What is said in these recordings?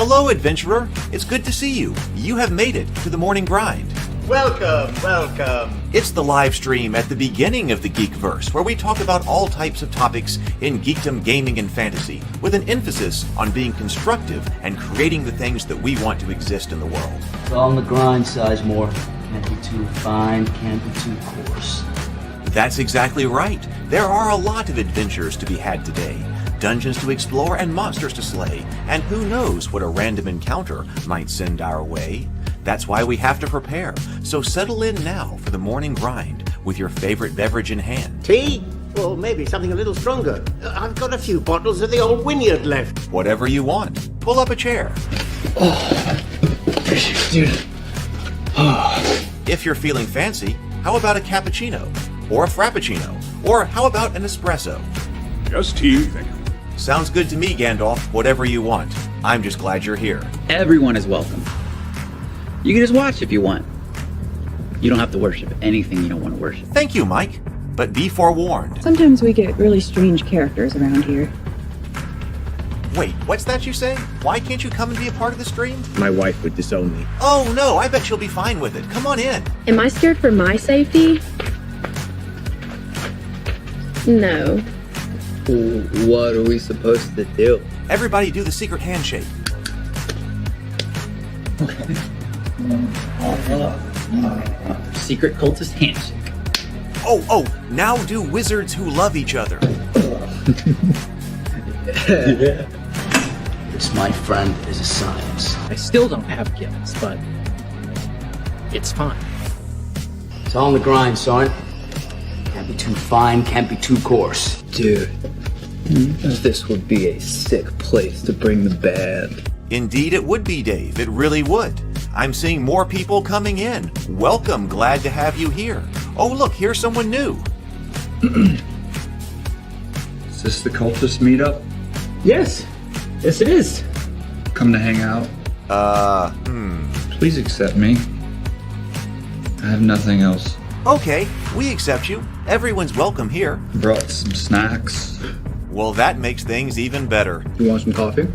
Hello, adventurer. It's good to see you. You have made it to the morning grind. Welcome, welcome. It's the live stream at the beginning of the Geekverse, where we talk about all types of topics in geekdom, gaming, and fantasy, with an emphasis on being constructive and creating the things that we want to exist in the world. It's all on the grind, Sizemore. Can't be too fine, can't be too coarse. That's exactly right. There are a lot of adventures to be had today. Dungeons to explore and monsters to slay, and who knows what a random encounter might send our way. That's why we have to prepare, so settle in now for the morning grind with your favorite beverage in hand. Tea? Or maybe something a little stronger. I've got a few bottles of the old Wynyard left. Whatever you want. Pull up a chair. Dude. If you're feeling fancy, how about a cappuccino? Or a frappuccino? Or how about an espresso? Just tea, thank you. Sounds good to me, Gandalf. Whatever you want. I'm just glad you're here. Everyone is welcome. You can just watch if you want. You don't have to worship anything you don't want to worship. Thank you, Mike. But be forewarned. Sometimes we get really strange characters around here. Wait, what's that you say? Why can't you come and be a part of the stream? My wife would disown me. Oh no, I bet she'll be fine with it. Come on in. Am I scared for my safety? No. What are we supposed to do? Everybody do the secret handshake. Secret cultist handshake. Oh, now do wizards who love each other. This, my friend, is a science. I still don't have gifts, but it's fine. It's all on the grind, son. Can't be too fine, can't be too coarse. Dude, this would be a sick place to bring the band. Indeed it would be, Dave. It really would. I'm seeing more people coming in. Welcome. Glad to have you here. Oh, look, here's someone new. Is this the cultist meetup? Yes it is. Come to hang out? Please accept me. I have nothing else. Okay, we accept you. Everyone's welcome here. Brought some snacks. Well, that makes things even better. You want some coffee?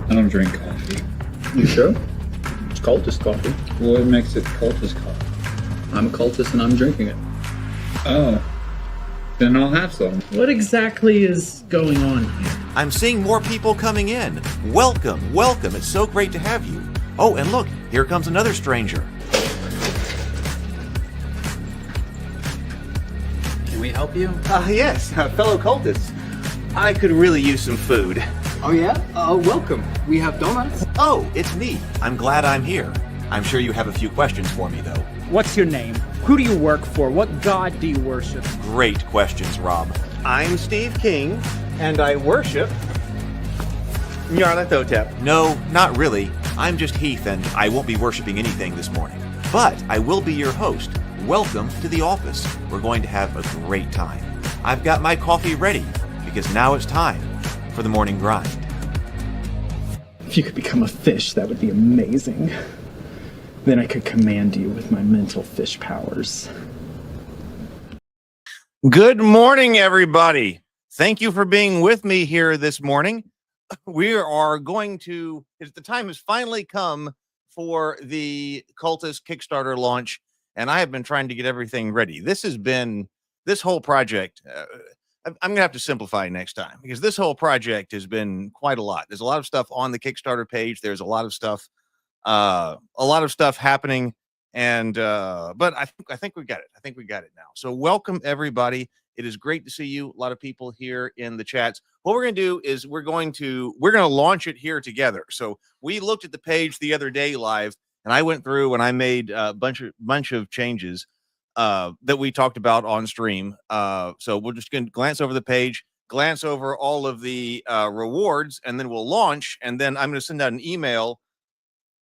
I don't drink coffee. You sure? It's cultist coffee. What makes it cultist coffee? I'm a cultist and I'm drinking it. Oh, then I'll have some. What exactly is going on here? I'm seeing more people coming in. Welcome. It's so great to have you. Oh, and look, here comes another stranger. Can we help you? Yes, fellow cultists. I could really use some food. Oh yeah? Welcome. We have donuts. Oh, it's me. I'm glad I'm here. I'm sure you have a few questions for me, though. What's your name? Who do you work for? What god do you worship? Great questions, Rob. I'm Steve King, and I worship Nyarlathotep. No, not really. I'm just Heath, and I won't be worshiping anything this morning. But I will be your host. Welcome to the office. We're going to have a great time. I've got my coffee ready, because now it's time for the morning grind. If you could become a fish, that would be amazing. Then I could command you with my mental fish powers. Good morning, everybody. Thank you for being with me here this morning. We are going to, the time has finally come for the Cultist Kickstarter launch, and I have been trying to get everything ready. This whole project, I'm going to have to simplify next time, because this whole project has been quite a lot. There's a lot of stuff on the Kickstarter page. There's a lot of stuff happening, and but I think we got it. I think we got it now. So welcome, everybody. It is great to see you. A lot of people here in the chats. What we're going to do is we're going to launch it here together. So we looked at the page the other day live, and I went through and I made a bunch of changes that we talked about on stream. So we're just going to glance over the page, glance over all of the rewards, and then we'll launch. And then I'm going to send out an email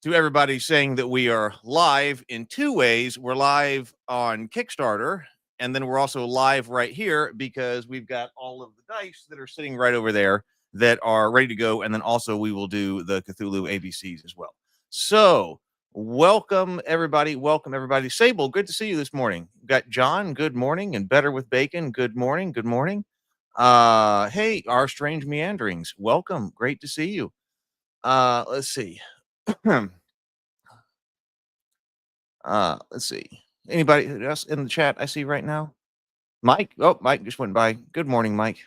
to everybody saying that we are live in two ways. We're live on Kickstarter, and then we're also live right here because we've got all of the dice that are sitting right over there that are ready to go. And then also we will do the Cthulhu ABCs as well. So welcome, everybody. Welcome, everybody. Sable, good to see you this morning. We've got John, good morning. And Better with Bacon, good morning. Good morning. Hey, Our Strange Meanderings, welcome. Great to see you. Let's see. Let's see. Anybody else in the chat I see right now? Mike. Oh, Mike just went by. Good morning, Mike.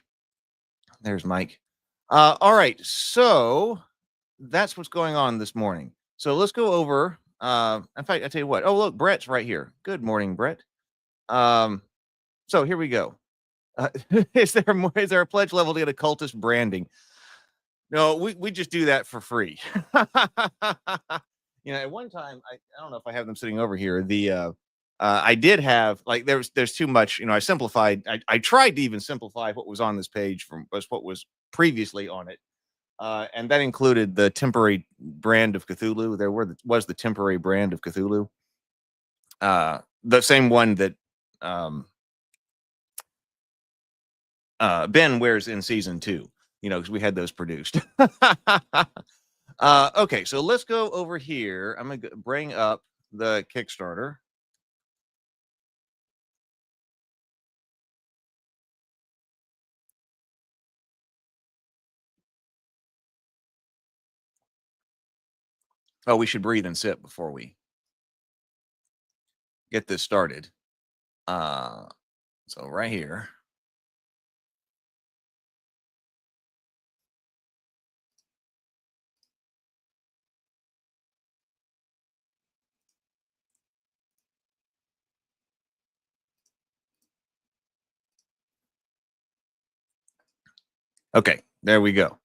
There's Mike. All right. So that's what's going on this morning. So let's go over. In fact, I tell you what. Oh, look, Brett's right here. Good morning, Brett. So here we go. Is there a pledge level to get a cultist branding? No, we just do that for free. At one time, I don't know if I have them sitting over here. I did have like there's too much. I simplified. I tried to even simplify what was on this page from what was previously on it. And that included the temporary brand of Cthulhu. There was the temporary brand of Cthulhu. The same one that Ben wears in season 2, because we had those produced. Okay, so let's go over here. I'm going to bring up the Kickstarter. Oh, we should breathe and sip before we get this started. So right here. Okay, there we go.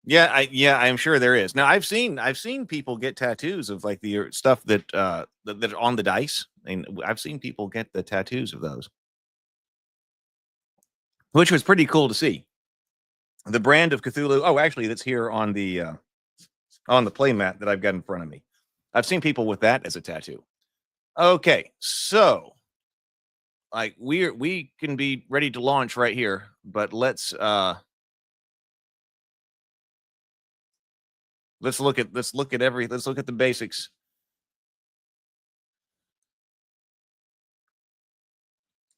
Yeah, I'm sure there is. Now I've seen people get tattoos of like the stuff that that are on the dice, and I've seen people get the tattoos of those, which was pretty cool to see. The brand of Cthulhu. Oh, actually, that's here on the playmat that I've got in front of me. I've seen people with that as a tattoo. Okay, so like we can be ready to launch right here, but let's look at the basics.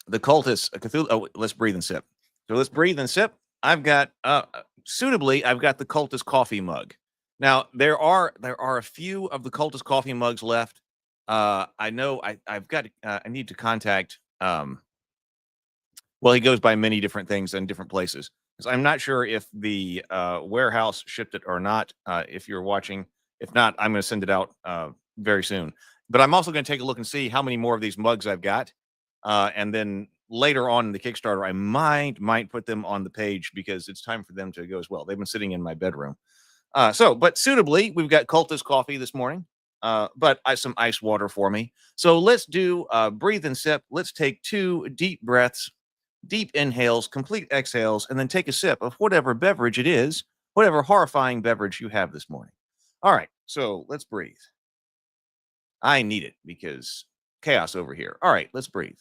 The cultists, Cthulhu. Oh, let's breathe and sip. So let's breathe and sip. I've got suitably. I've got the cultist coffee mug. Now there are a few of the cultist coffee mugs left. I know I've got. I need to contact. Well, he goes by many different things in different places. So I'm not sure if the warehouse shipped it or not. If you're watching, if not, I'm going to send it out very soon. But I'm also going to take a look and see how many more of these mugs I've got, and then later on in the Kickstarter, I might put them on the page because it's time for them to go as well. They've been sitting in my bedroom. But suitably, we've got Cultist coffee this morning. But some ice water for me. So let's do breathe and sip. Let's take 2 deep breaths. Deep inhales, complete exhales, and then take a sip of whatever beverage it is, whatever horrifying beverage you have this morning. All right, so let's breathe. I need it because chaos over here. All right, let's breathe.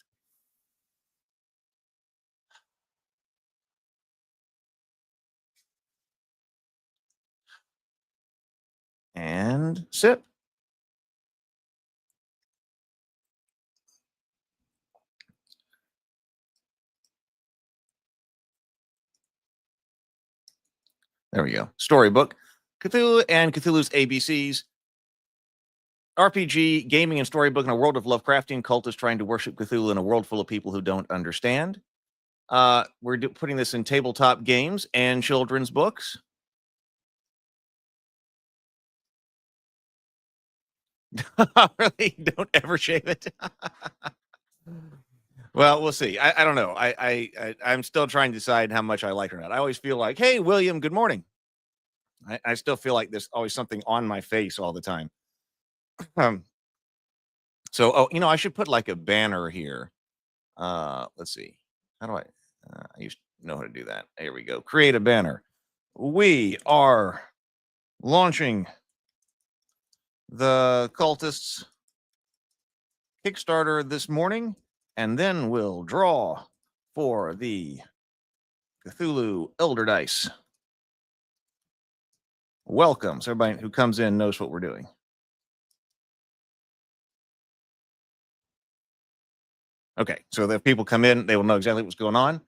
And sip. There we go. Storybook. Cthulhu and Cthulhu's ABCs. RPG, gaming, and storybook in a world of Lovecraftian cultists trying to worship Cthulhu in a world full of people who don't understand. We're putting this in tabletop games and children's books. Really? Don't ever shave it. Well, we'll see. I don't know. I'm still trying to decide how much I like it or not. I always feel like, hey, William, good morning. I still feel like there's always something on my face all the time. So, I should put like a banner here. Let's see. How do I used to know how to do that. Here we go. Create a banner. We are launching the Cultists Kickstarter this morning, and then we'll draw for the Cthulhu Elder Dice. Welcome. So everybody who comes in knows what we're doing. Okay, so if people come in, they will know exactly what's going on.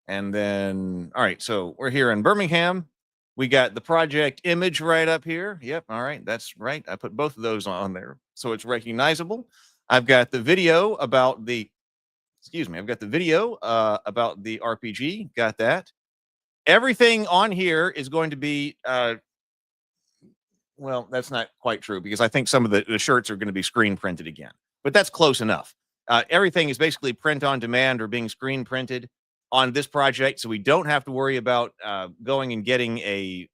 And then, all right, so we're here in Birmingham. We got the project image right up here. Yep. All right. That's right. I put both of those on there so it's recognizable. I've got the video about the, excuse me, I've got the video about the RPG. Got that. Everything on here is going to be, well, that's not quite true because I think some of the shirts are going to be screen printed again, but that's close enough. Everything is basically print on demand or being screen printed on this project, so we don't have to worry about going and getting a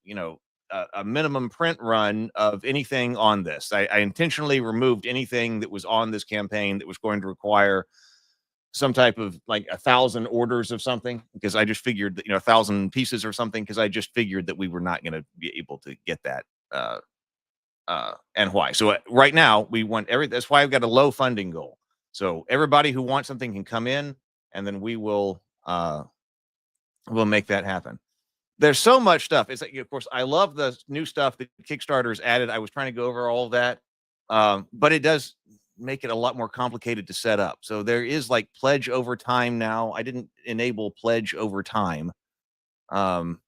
minimum print run of anything on this. I intentionally removed anything that was on this campaign that was going to require some type of like 1,000 orders of something, because I just figured that 1,000 pieces or something, because I just figured that we were not going to be able to get that. And why? So right now we want that's why I've got a low funding goal. So everybody who wants something can come in, and then we'll make that happen. There's so much stuff. It's like, of course, I love the new stuff that Kickstarter's added. I was trying to go over all of that, but it does make it a lot more complicated to set up. So there is like pledge over time now. I didn't enable pledge over time. Launch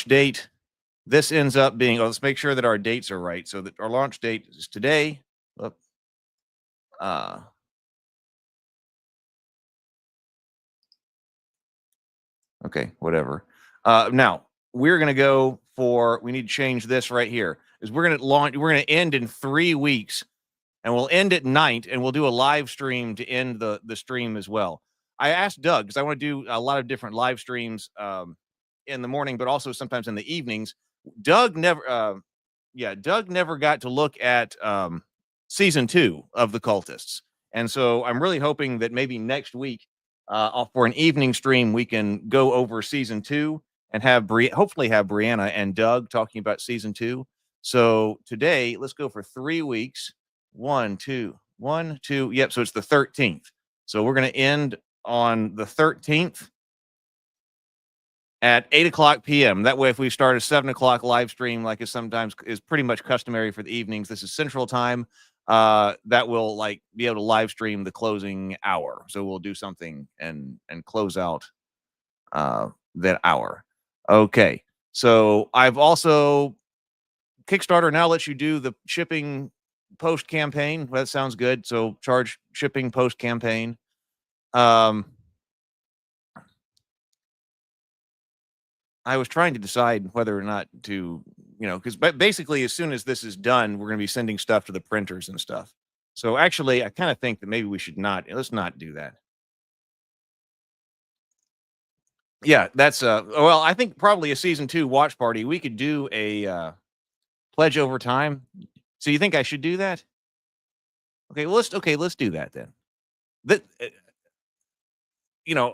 date. This ends up being, let's make sure that our dates are right. So that our launch date is today. Okay, whatever. Now we're going to go for, we need to change this right here, is we're going to end in 3 weeks, and we'll end at night, and we'll do a live stream to end the stream as well. I asked Doug, because I want to do a lot of different live streams in the morning, but also sometimes in the evenings. Doug never got to look at season 2 of the Cultists. And so I'm really hoping that maybe next week for an evening stream, we can go over season 2 and hopefully have Brianna and Doug talking about season 2. So today, let's go for 3 weeks. 1, 2. Yep. So it's the 13th. So we're going to end on the 13th at 8:00 p.m. That way, if we start a 7:00 live stream, like it sometimes is pretty much customary for the evenings, this is Central Time. That will like be able to live stream the closing hour. So we'll do something and close out that hour. Okay. So I've also, Kickstarter now lets you do the shipping post campaign. Well, that sounds good. So charge shipping post campaign. I was trying to decide whether or not to, because basically as soon as this is done, we're going to be sending stuff to the printers and stuff. So actually, I kind of think that maybe we should let's not do that. Yeah, that's well, I think probably a season 2 watch party. We could do a pledge over time. So you think I should do that? Okay, well, let's do that then. That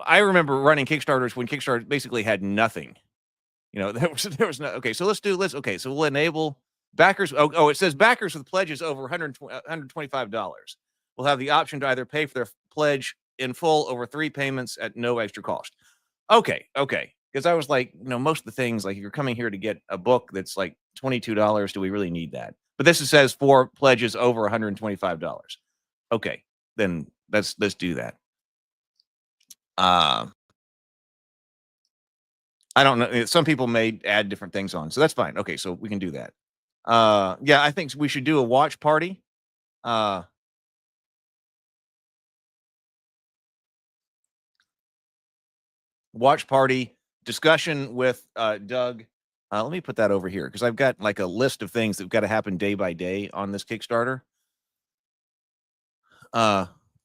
I remember running Kickstarters when Kickstarter basically had nothing. There was no, okay, so okay, so we'll enable backers. Oh, it says backers with pledges over $125 will have the option to either pay for their pledge in full over 3 payments at no extra cost. Okay. Because I was like, most of the things, like if you're coming here to get a book that's like $22, do we really need that? But this says 4 pledges over $125. Okay, then let's do that. I don't know. Some people may add different things on, so that's fine. Okay, so we can do that. Yeah, I think we should do a watch party. Watch party discussion with Doug. Let me put that over here because I've got like a list of things that've got to happen day by day on this Kickstarter.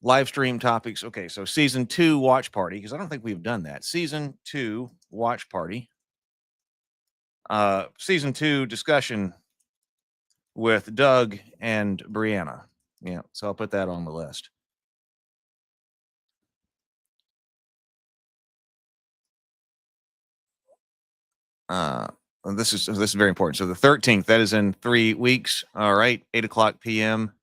Live stream topics. Okay, so season 2 watch party, because I don't think we've done that. Season 2 watch party. Season 2 discussion with Doug and Brianna. Yeah, so I'll put that on the list. This is very important. So the 13th, that is in 3 weeks. All right, 8:00 p.m.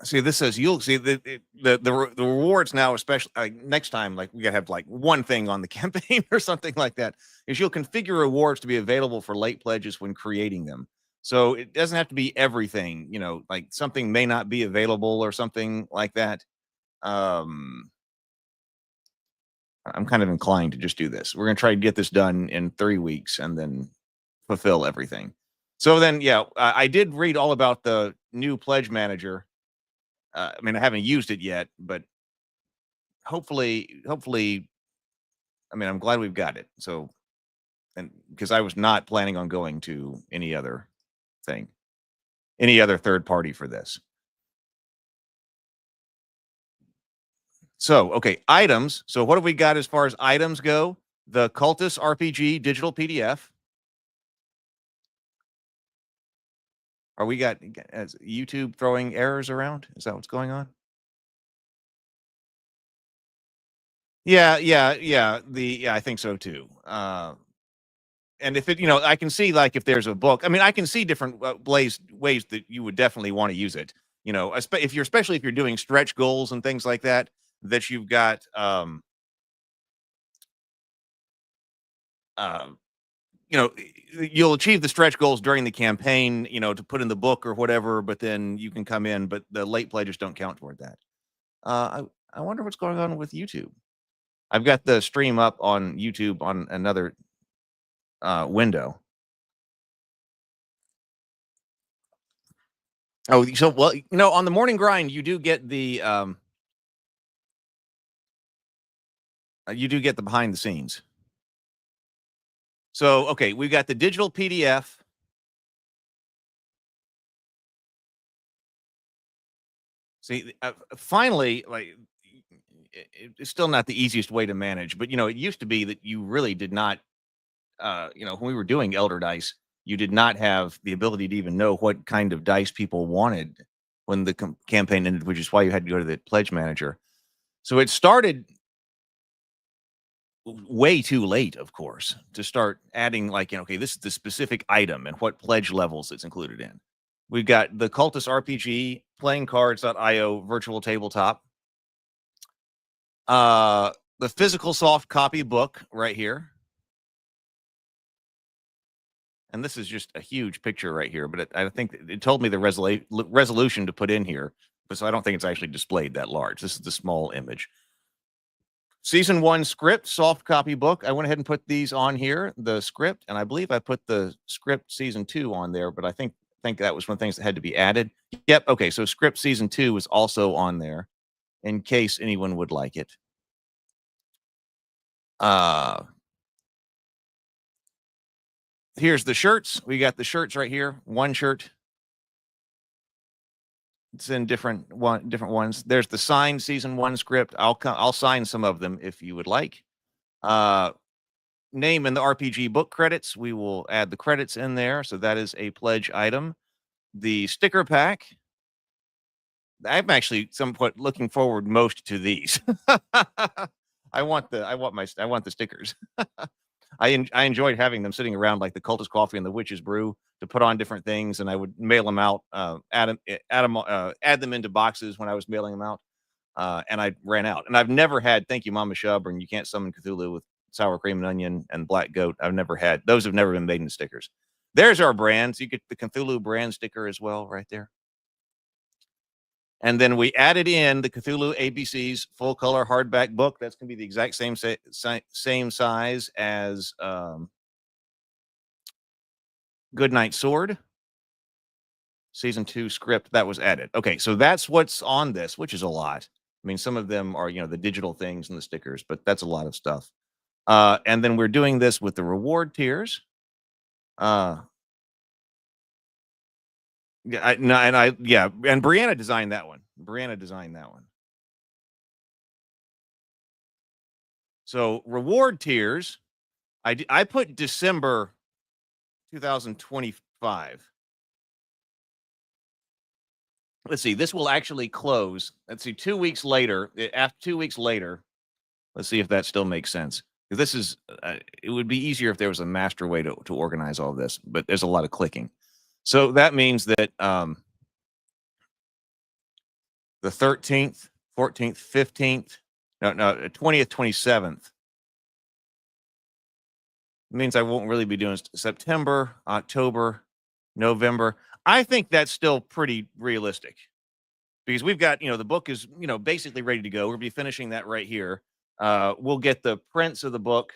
See, this says you'll see the rewards now, especially next time, like we gotta have like one thing on the campaign or something like that, is you'll configure rewards to be available for late pledges when creating them. So it doesn't have to be everything, like something may not be available or something like that. I'm kind of inclined to just do this. We're going to try to get this done in 3 weeks and then fulfill everything. So then, yeah, I did read all about the new pledge manager. I mean, I haven't used it yet, but hopefully, I mean, I'm glad we've got it. So, and because I was not planning on going to any other thing, any other third party for this. So, okay, items. So, what have we got as far as items go? The Cultists RPG digital PDF. Are we got as YouTube throwing errors around? Is that what's going on? Yeah, I think so too. And if it, I can see like if there's a book. I mean, I can see different ways that you would definitely want to use it. Especially if you're doing stretch goals and things like that. That you've got, you'll achieve the stretch goals during the campaign, to put in the book or whatever. But then you can come in, but the late pledges don't count toward that. I wonder what's going on with YouTube. I've got the stream up on YouTube on another window. Oh, so well, on the morning grind, you do get the behind the scenes. So, okay, we've got the digital PDF. See, finally, like, it's still not the easiest way to manage, but it used to be that you really did not, when we were doing Elder Dice, you did not have the ability to even know what kind of dice people wanted when the campaign ended, which is why you had to go to the pledge manager. So it started way too late, of course, to start adding like, okay, this is the specific item and what pledge levels it's included in. We've got the Cultist RPG, playing cards.io virtual tabletop. The physical soft copy book right here. And this is just a huge picture right here, but I think it told me the resolution to put in here, but so I don't think it's actually displayed that large. This is the small image. Season 1 script, soft copy book. I went ahead and put these on here, the script, and I believe I put the script season 2 on there, but I think that was one of the things that had to be added. Yep, okay, so script season 2 is also on there in case anyone would like it. Here's the shirts. We got the shirts right here. One shirt. It's in different ones. There's the signed season 1 script. I'll sign some of them if you would like. Name in the RPG book credits. We will add the credits in there. So that is a pledge item. The sticker pack. I'm actually somewhat looking forward most to these. I want the stickers. I enjoyed having them sitting around like the Cultist Coffee and the Witch's Brew to put on different things, and I would mail them out, add them into boxes when I was mailing them out, and I ran out. And I've never had Thank You Mama Shub and You Can't Summon Cthulhu with Sour Cream and Onion and Black Goat. I've never had those. Have never been made into stickers. There's our brands. You get the Cthulhu brand sticker as well right there. And then we added in the Cthulhu ABCs full color hardback book. That's going to be the exact same size as Goodnight Sword. Season 2 script that was added. Okay, so that's what's on this, which is a lot. I mean, some of them are, the digital things and the stickers, but that's a lot of stuff. And then we're doing this with the reward tiers. Yeah, and Brianna designed that one. So reward tiers, I put December 2025. Let's see, this will actually close. Let's see, 2 weeks later. After 2 weeks later, let's see if that still makes sense. Because this is, it would be easier if there was a master way to organize all this, but there's a lot of clicking. So that means that the 13th, 14th, 15th, no, 20th, 27th means I won't really be doing September, October, November. I think that's still pretty realistic because we've got, the book is, basically ready to go. We'll be finishing that right here. We'll get the prints of the book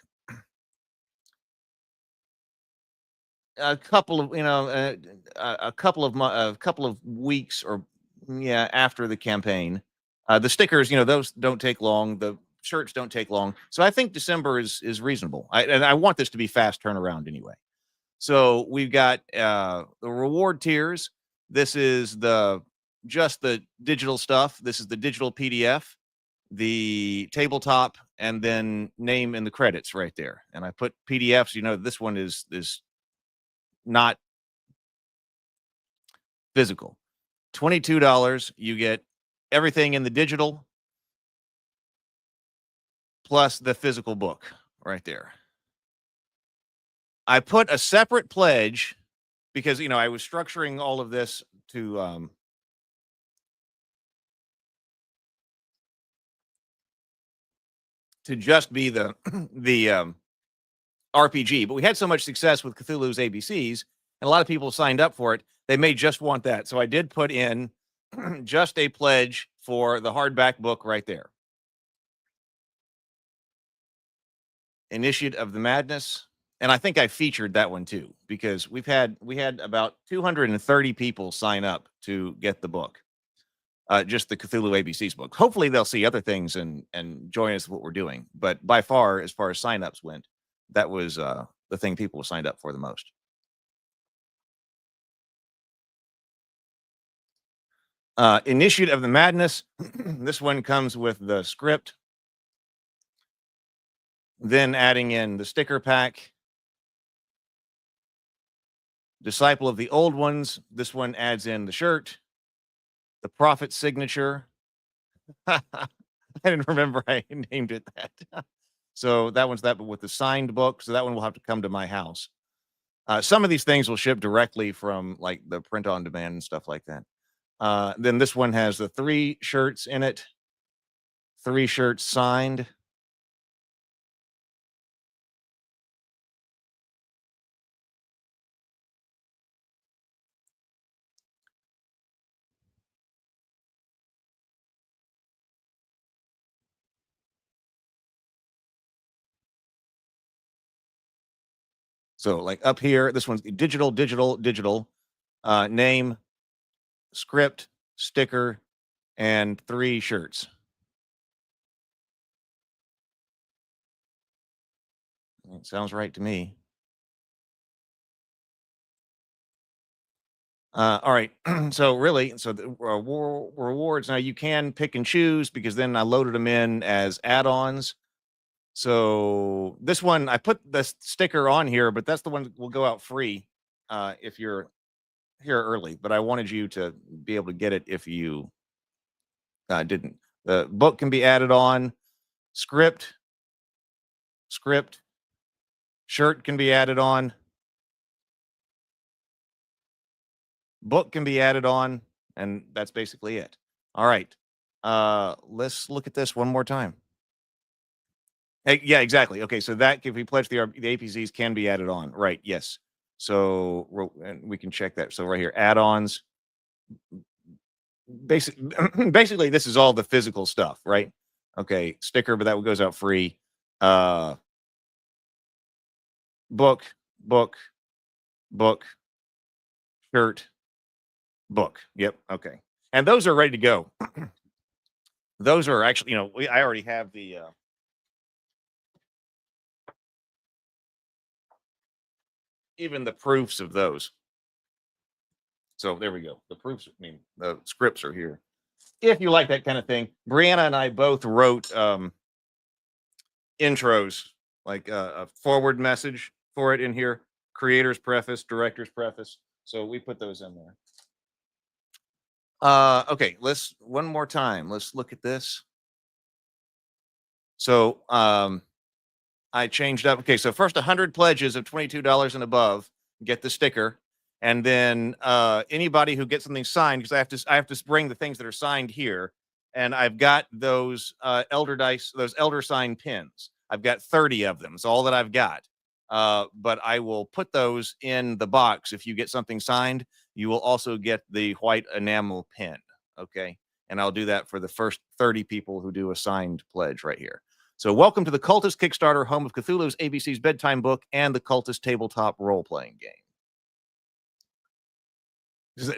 a couple of a couple of weeks or after the campaign. The stickers, those don't take long. The shirts don't take long. So I think December is reasonable. And I want this to be fast turnaround anyway. So we've got the reward tiers. This is just the digital stuff. This is the digital PDF, the tabletop, and then name in the credits right there. And I put PDFs. This one is not physical. $22. You get everything in the digital plus the physical book right there. I put a separate pledge because I was structuring all of this to just be the the RPG, but we had so much success with Cthulhu's ABCs, and a lot of people signed up for it. They may just want that, so I did put in just a pledge for the hardback book right there. Initiate of the Madness. And I think I featured that one too, because we had about 230 people sign up to get the book, just the Cthulhu ABCs book. Hopefully they'll see other things and join us in what we're doing. But by far, as far as signups went, that was the thing people signed up for the most. Initiate of the Madness. This one comes with the script, then adding in the sticker pack. Disciple of the Old Ones. This one adds in the shirt, the prophet signature. I didn't remember I named it that. So that one's that, but with the signed book. So that one will have to come to my house. Some of these things will ship directly from like the print on demand and stuff like that. Then this one has the 3 shirts in it, 3 shirts signed. So like up here, this one's digital, name, script, sticker, and 3 shirts. It sounds right to me. All right. So the rewards, now you can pick and choose because then I loaded them in as add-ons. So this one, I put the sticker on here, but that's the one that will go out free if you're here early. But I wanted you to be able to get it if you didn't. The book can be added on. Script, shirt can be added on. Book can be added on, and that's basically it. All right. Let's look at this one more time. Hey, yeah, exactly. Okay, so that if we pledge the APZs can be added on, right? Yes. So and we can check that. So right here, add-ons. Basically, this is all the physical stuff, right? Okay, sticker, but that goes out free. Book, shirt, book. Yep. Okay, and those are ready to go. Those are actually, I already have the. Even the proofs of those. So there we go. The proofs, the scripts are here. If you like that kind of thing, Brianna and I both wrote intros, like a forward message for it in here, creator's preface, director's preface. So we put those in there. Okay, let's one more time. Let's look at this. So I changed up. Okay, so first 100 pledges of $22 and above get the sticker, and then anybody who gets something signed, because I have to bring the things that are signed here, and I've got those those elder sign pins. I've got 30 of them. It's all that I've got. But I will put those in the box. If you get something signed, you will also get the white enamel pin. Okay, and I'll do that for the first 30 people who do a signed pledge right here. So welcome to the Cultist Kickstarter, home of Cthulhu's ABC's bedtime book and the Cultist tabletop role-playing game.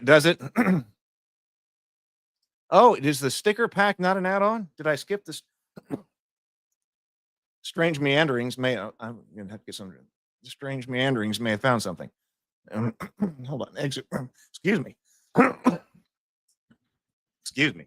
Does it? Oh, is the sticker pack not an add-on? Did I skip this? Strange meanderings may. I'm gonna have to get some. Strange meanderings may have found something. Hold on. Exit. Excuse me. Excuse me.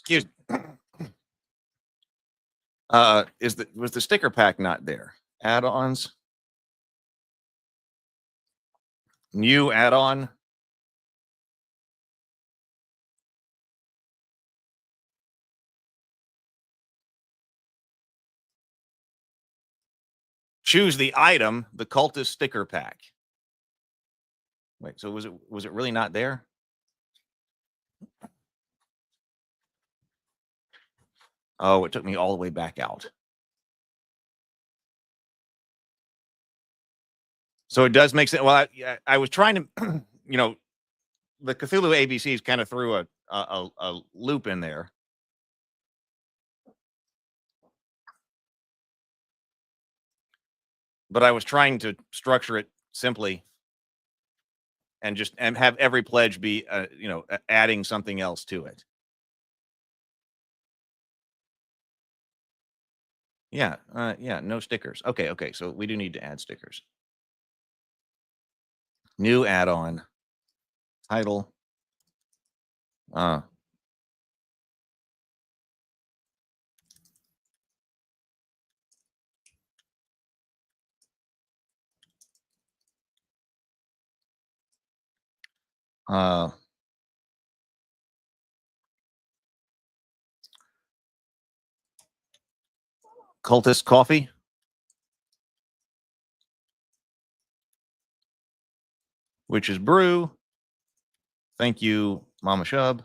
Excuse me. Was the sticker pack not there? Add-ons. New add-on. Choose the item, the Cultist sticker pack. Wait, so was it really not there? Oh, it took me all the way back out. So it does make sense. Well, I was trying to, the Cthulhu ABCs kind of threw a loop in there. But I was trying to structure it simply and have every pledge be, adding something else to it. Yeah, no stickers. Okay. So we do need to add stickers. New add-on. Title. Cultist coffee. Which is brew. Thank you, Mama Shub.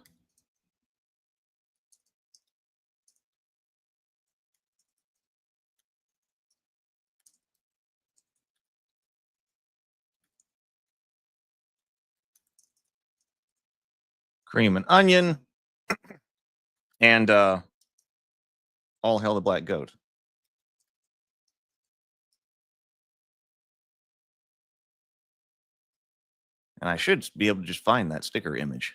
Cream and onion. And all hail the black goat. And I should be able to just find that sticker image.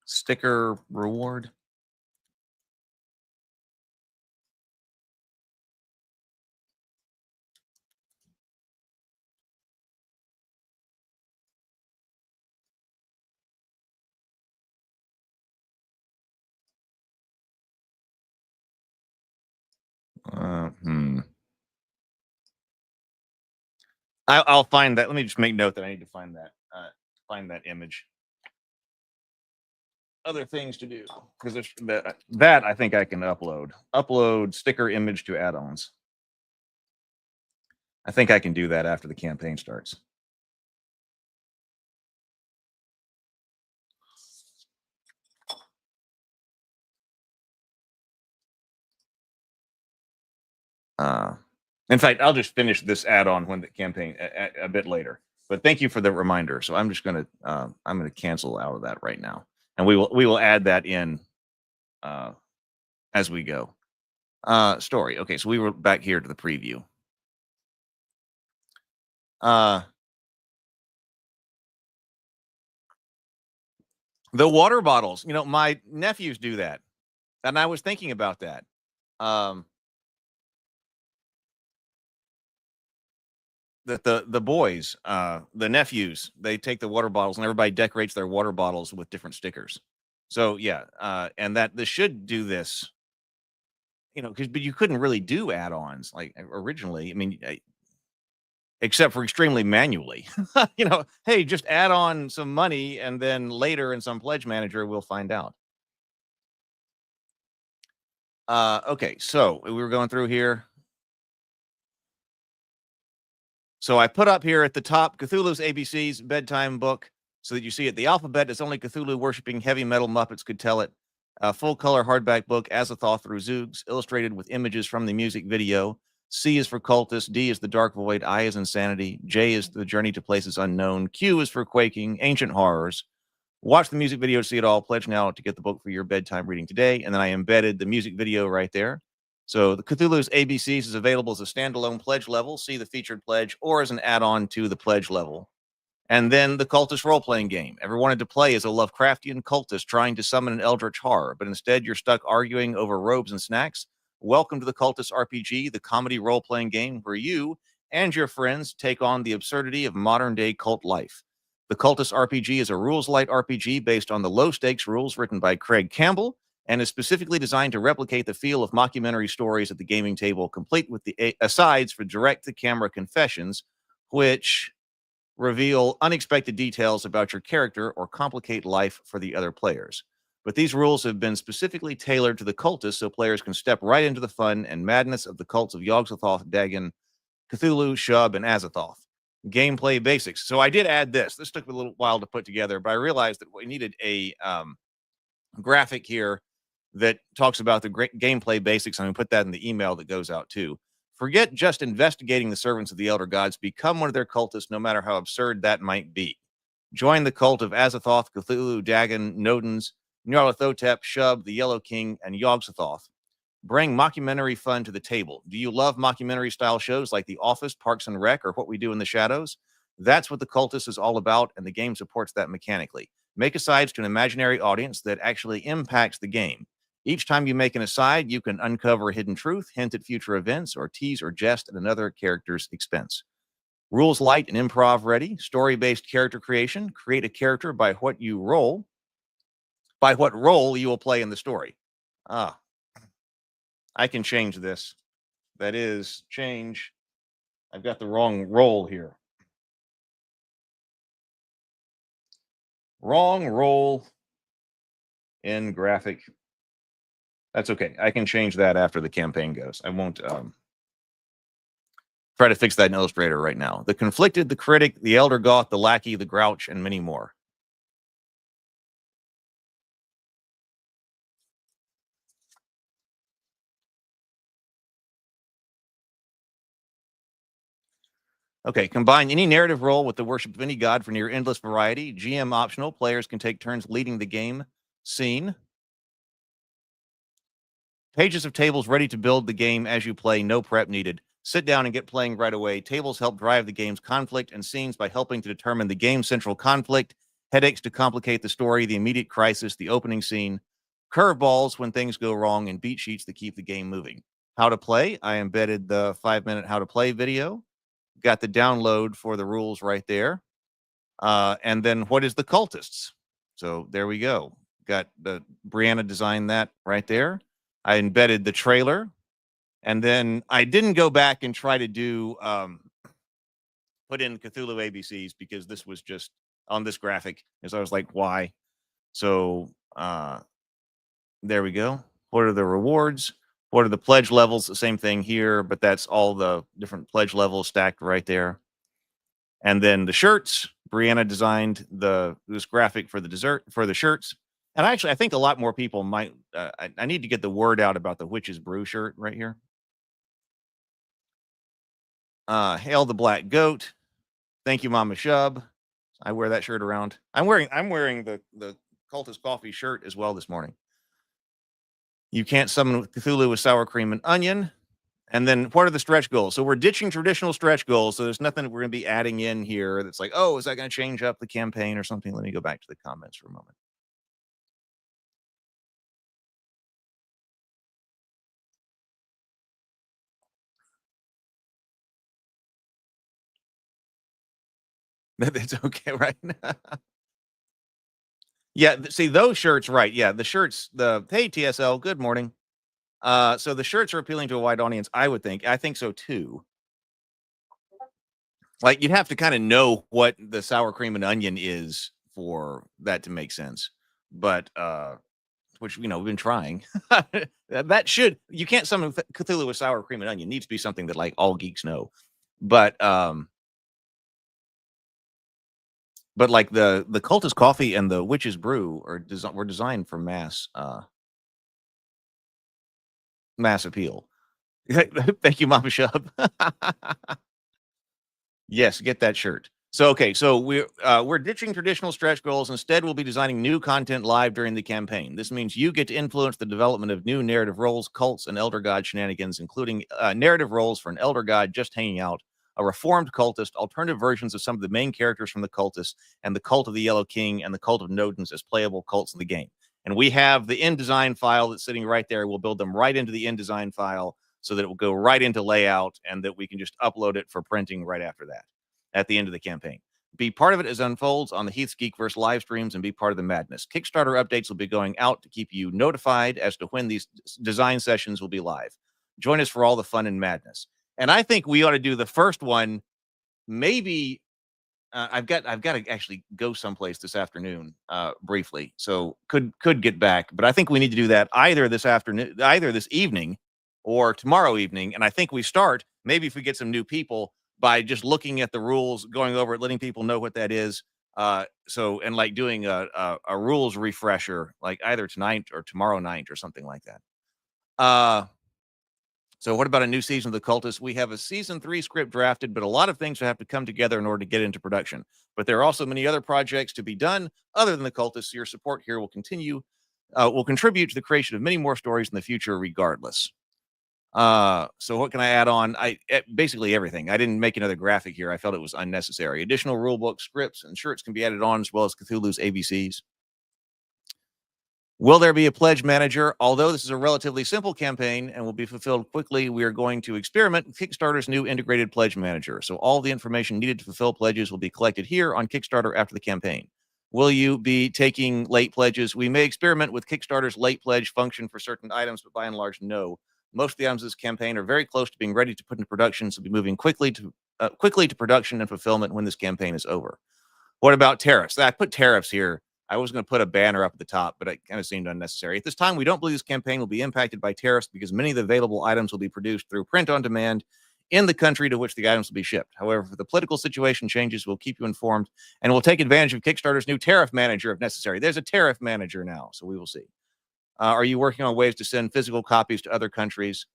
Sticker reward. I'll find that. Let me just make note that I need to find that image. Other things to do, because that I think I can upload sticker image to add-ons. I think I can do that after the campaign starts. In fact, I'll just finish this add-on when the campaign a bit later. But thank you for the reminder. So I'm just gonna cancel out of that right now, and we will add that in as we go. Story. Okay, so we were back here to the preview. The water bottles. My nephews do that, and I was thinking about that. That the boys, the nephews, they take the water bottles and everybody decorates their water bottles with different stickers. So yeah, and that this should do this, but you couldn't really do add-ons like originally. I mean, except for extremely manually. Hey, just add on some money, and then later in some pledge manager we'll find out. Okay, so we were going through here. So I put up here at the top Cthulhu's ABCs bedtime book so that you see it. The alphabet is only Cthulhu worshipping heavy metal Muppets could tell it. A full color hardback book, Azathoth through Zoogs, illustrated with images from the music video. C is for Cultists. D is the Dark Void. I is Insanity. J is the Journey to Places Unknown. Q is for Quaking, Ancient Horrors. Watch the music video to see it all. Pledge now to get the book for your bedtime reading today. And then I embedded the music video right there. So the Cthulhu's ABCs is available as a standalone pledge level. See the featured pledge, or as an add-on to the pledge level. And then the Cultist role-playing game. Ever wanted to play as a Lovecraftian cultist trying to summon an eldritch horror, but instead you're stuck arguing over robes and snacks? Welcome to the Cultist RPG, the comedy role-playing game where you and your friends take on the absurdity of modern-day cult life. The Cultist RPG is a rules-light RPG based on the low-stakes rules written by Craig Campbell and is specifically designed to replicate the feel of mockumentary stories at the gaming table, complete with the asides for direct-to-camera confessions, which reveal unexpected details about your character or complicate life for the other players. But these rules have been specifically tailored to the cultists so players can step right into the fun and madness of the cults of Yog-Sothoth, Dagon, Cthulhu, Shub, and Azathoth. Gameplay basics. So I did add this. This took me a little while to put together, but I realized that we needed a graphic here that talks about the great gameplay basics. I'm going to put that in the email that goes out too. Forget just investigating the servants of the Elder Gods. Become one of their cultists, no matter how absurd that might be. Join the cult of Azathoth, Cthulhu, Dagon, Nodens, Nyarlathotep, Shub, the Yellow King, and Yog-Sothoth. Bring mockumentary fun to the table. Do you love mockumentary-style shows like The Office, Parks and Rec, or What We Do in the Shadows? That's what the Cultist is all about, and the game supports that mechanically. Make asides to an imaginary audience that actually impacts the game. Each time you make an aside, you can uncover a hidden truth, hint at future events, or tease or jest at another character's expense. Rules light and improv ready. Story-based character creation. Create a character by what role you will play in the story. I can change this. That is, change. I've got the wrong role here. Wrong role in graphic. That's okay. I can change that after the campaign goes. I won't try to fix that in Illustrator right now. The Conflicted, the Critic, the Elder Goth, the Lackey, the Grouch, and many more. Okay, combine any narrative role with the worship of any god for near endless variety. GM optional. Players can take turns leading the game scene. Pages of tables ready to build the game as you play. No prep needed. Sit down and get playing right away. Tables help drive the game's conflict and scenes by helping to determine the game's central conflict. Headaches to complicate the story, the immediate crisis, the opening scene. Curveballs when things go wrong, and beat sheets to keep the game moving. How to play. I embedded the 5-minute how to play video. Got the download for the rules right there. And then what is the Cultists? So there we go. Got the Brianna designed that right there. I embedded the trailer. And then I didn't go back and try to do put in Cthulhu ABCs because this was just on this graphic. As I was like, why? So there we go. What are the rewards? What are the pledge levels? The same thing here, but that's all the different pledge levels stacked right there. And then the shirts. Brianna designed this graphic for the shirts. And actually, I think a lot more people might. I need to get the word out about the Witch's Brew shirt right here. Hail the Black Goat. Thank you, Mama Shub. I wear that shirt around. I'm wearing the Cultist Coffee shirt as well this morning. You can't summon Cthulhu with sour cream and onion. And then what are the stretch goals? So we're ditching traditional stretch goals. So there's nothing we're going to be adding in here that's like, oh, is that going to change up the campaign or something? Let me go back to the comments for a moment. That's okay, right? Yeah, see those shirts, right? Yeah, the shirts. Hey TSL, good morning. So the shirts are appealing to a wide audience. I would think. I think so too. Like you'd have to kind of know what the sour cream and onion is for that to make sense. But which we've been trying. You can't summon Cthulhu with sour cream and onion. It needs to be something that like all geeks know. But But like the cultist coffee and the witch's brew were designed for mass appeal. Thank you, Mama Shub. Yes, get that shirt. So okay, so we're ditching traditional stretch goals. Instead, we'll be designing new content live during the campaign. This means you get to influence the development of new narrative roles, cults, and elder god shenanigans, including narrative roles for an elder god just hanging out, a reformed cultist, alternative versions of some of the main characters from the cultists, and the cult of the Yellow King and the cult of Nodens as playable cults in the game. And we have the InDesign file that's sitting right there. We'll build them right into the InDesign file so that it will go right into layout and that we can just upload it for printing right after that at the end of the campaign. Be part of it as it unfolds on the Heath's Geekverse live streams and be part of the madness. Kickstarter updates will be going out to keep you notified as to when these design sessions will be live. Join us for all the fun and madness. And I think we ought to do the first one. Maybe I've got to actually go someplace this afternoon briefly, so could get back. But I think we need to do that either this afternoon, either this evening, or tomorrow evening. And I think we start maybe if we get some new people by just looking at the rules, going over it, letting people know what that is. And like doing a rules refresher, like either tonight or tomorrow night or something like that. So what about a new season of The Cultists? We have a season 3 script drafted, but a lot of things have to come together in order to get into production. But there are also many other projects to be done other than The Cultists. Your support here will contribute to the creation of many more stories in the future regardless. So what can I add on? Basically everything. I didn't make another graphic here. I felt it was unnecessary. Additional rulebook, scripts, and shirts can be added on, as well as Cthulhu's ABCs. Will there be a pledge manager? Although this is a relatively simple campaign and will be fulfilled quickly, we are going to experiment with Kickstarter's new integrated pledge manager. So all the information needed to fulfill pledges will be collected here on Kickstarter after the campaign. Will you be taking late pledges? We may experiment with Kickstarter's late pledge function for certain items, but by and large, no. Most of the items of this campaign are very close to being ready to put into production, so we'll be moving quickly to production and fulfillment when this campaign is over. What about tariffs? I put tariffs here. I was going to put a banner up at the top, but it kind of seemed unnecessary. At this time, we don't believe this campaign will be impacted by tariffs because many of the available items will be produced through print on demand in the country to which the items will be shipped. However, if the political situation changes, we'll keep you informed, and we'll take advantage of Kickstarter's new tariff manager if necessary. There's a tariff manager now, so we will see. Are you working on ways to send physical copies to other countries?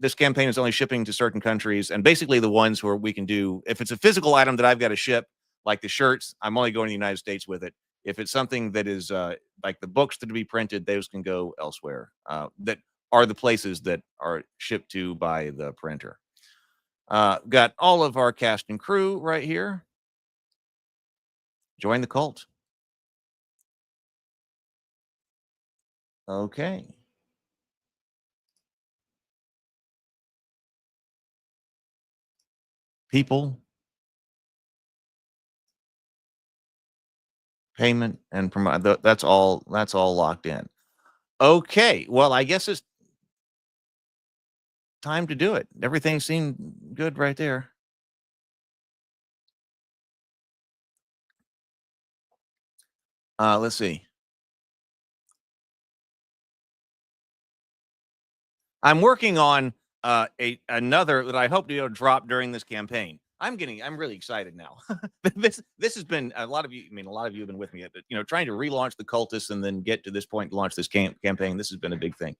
This campaign is only shipping to certain countries, and basically the ones where we can do, if it's a physical item that I've got to ship, like the shirts, I'm only going to the United States with it. If it's something that is like the books that to be printed, those can go elsewhere. That are the places that are shipped to by the printer. Got all of our cast and crew right here. Join the cult. Okay. People, payment, and promote. That's all locked in. Okay. Well, I guess it's time to do it. Everything seemed good right there. Let's see. I'm working on another that I hope to be able to drop during this campaign. I'm really excited now. this has been a lot of you have been with me at, trying to relaunch the Cultists and then get to this point to launch this campaign. This has been a big thing.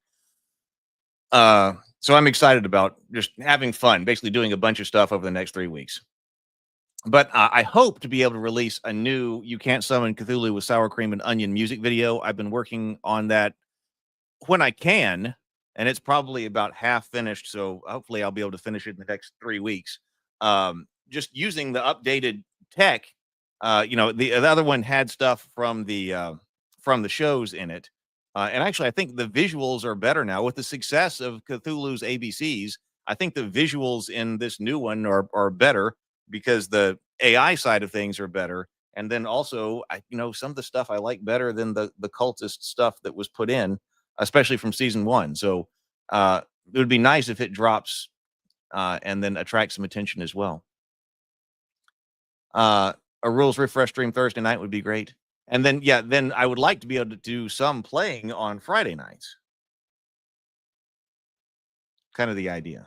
So I'm excited about just having fun, basically doing a bunch of stuff over the next 3 weeks. But I hope to be able to release a new You Can't Summon Cthulhu with Sour Cream and Onion music video. I've been working on that when I can, and it's probably about half finished. So hopefully I'll be able to finish it in the next 3 weeks. Just using the updated tech. The other one had stuff from the shows in it. And actually, I think the visuals are better now with the success of Cthulhu's ABCs. I think the visuals in this new one are better because the AI side of things are better. And then also, some of the stuff I like better than the cultist stuff that was put in, especially from season 1. So it would be nice if it drops and then attracts some attention as well. A rules refresh stream Thursday night would be great. And then, then I would like to be able to do some playing on Friday nights. Kind of the idea.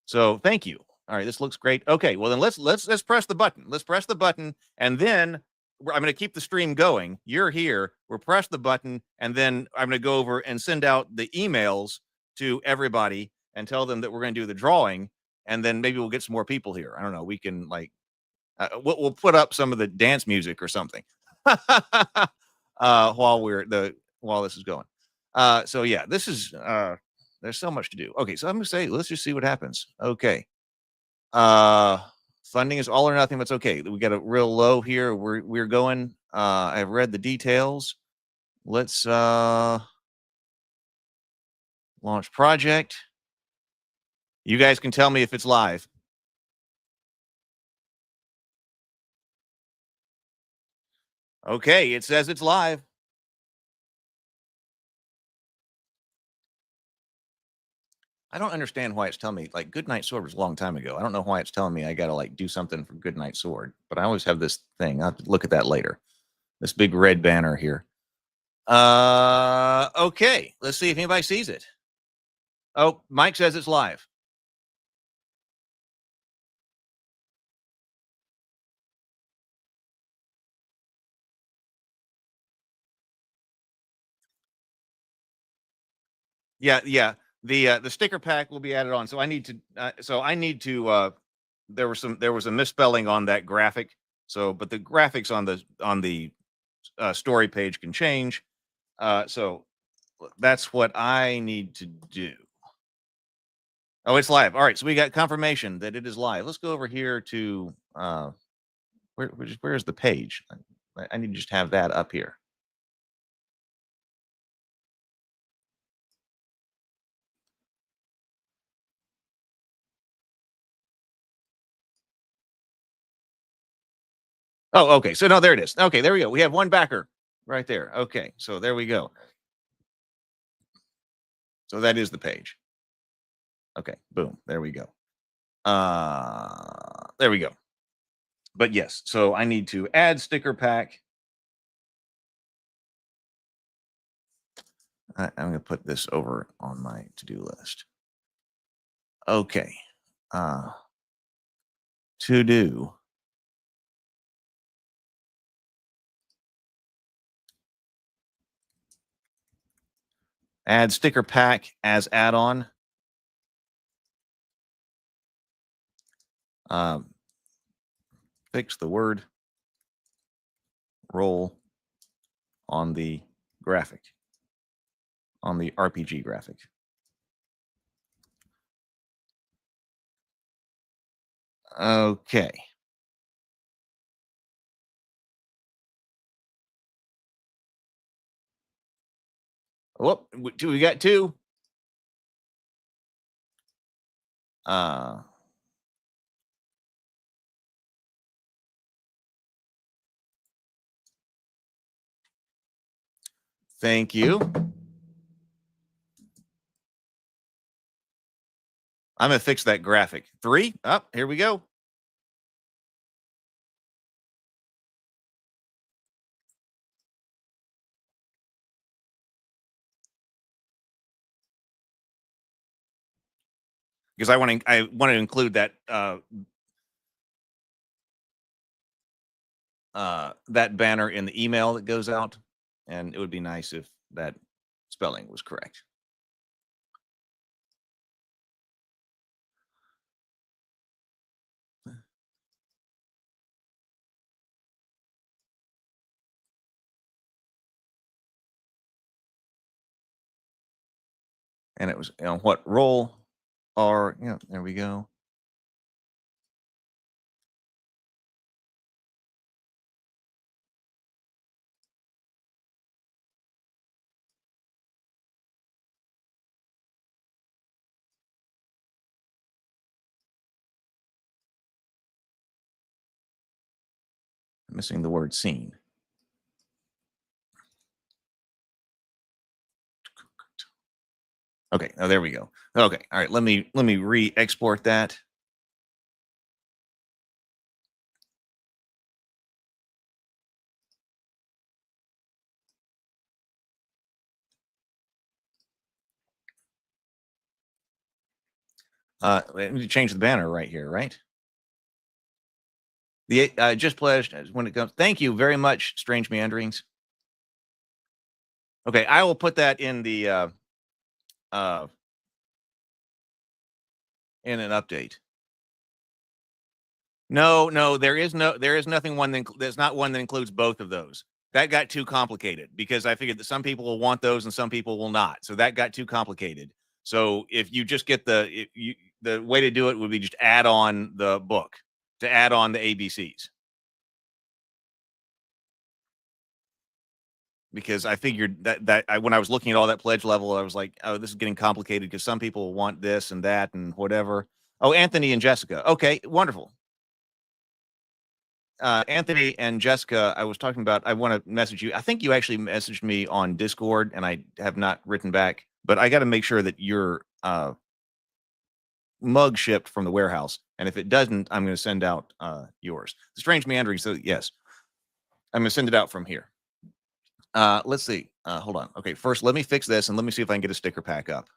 So thank you. All right, this looks great. Okay, well then let's press the button. Let's press the button, and then I'm going to keep the stream going. You're here. We'll press the button, and then I'm going to go over and send out the emails to everybody and tell them that we're going to do the drawing, and then maybe we'll get some more people here. I don't know. We can like we'll put up some of the dance music or something while this is going. So yeah, this is there's so much to do. Okay, so I'm gonna say let's just see what happens. Okay. Funding is all or nothing, but it's okay. We got a real low here. We're going. I've read the details. Let's launch project. You guys can tell me if it's live. Okay, it says it's live. I don't understand why it's telling me like Goodnight Sword was a long time ago. I don't know why it's telling me I got to like do something for Goodnight Sword, but I always have this thing. I'll have to look at that later. This big red banner here. Okay, let's see if anybody sees it. Oh, Mike says it's live. Yeah. The sticker pack will be added on. So I need to there was a misspelling on that graphic. So but the graphics on the story page can change. So that's what I need to do. Oh, it's live. All right, so we got confirmation that it is live. Let's go over here to where's the page? I need to just have that up here. Oh, okay. So no, there it is. Okay, there we go. We have one backer right there. Okay, so there we go. So that is the page. Okay, boom. There we go. There we go. But yes, so I need to add sticker pack. I'm going to put this over on my to-do list. Okay. To do. Add sticker pack as add-on. Fix the word roll on the graphic, on the RPG graphic. Okay. Whoop, we got two. Thank you. I'm going to fix that graphic. 3. Up, here we go. Because I want to include that that banner in the email that goes out, and it would be nice if that spelling was correct. And it was what roll or there we go. Missing the word scene. Okay, oh, there we go. Okay, all right. Let me re-export that. Let me change the banner right here, right? The just pledged when it comes. Thank you very much, Strange Meanderings. Okay, I will put that in the in an update. No, there is nothing there's not one that includes both of those. That got too complicated because I figured that some people will want those and some people will not. So that got too complicated. So if you just get the way to do it would be just add on the book to add on the ABCs. Because I figured that when I was looking at all that pledge level, I was like, oh, this is getting complicated because some people want this and that and whatever. Oh, Anthony and Jessica. Okay, wonderful. Anthony and Jessica, I was talking about, I want to message you. I think you actually messaged me on Discord and I have not written back, but I got to make sure that your mug shipped from the warehouse. And if it doesn't, I'm going to send out yours. The Strange Meandering. So yes, I'm going to send it out from here. Let's see. Hold on. Okay. First, let me fix this and let me see if I can get a sticker pack up.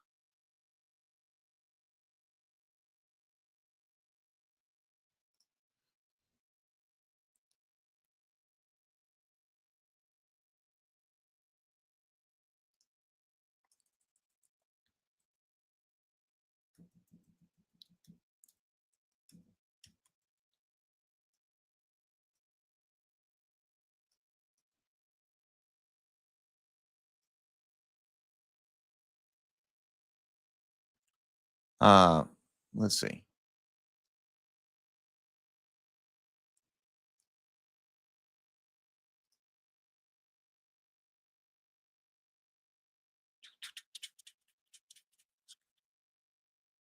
Let's see.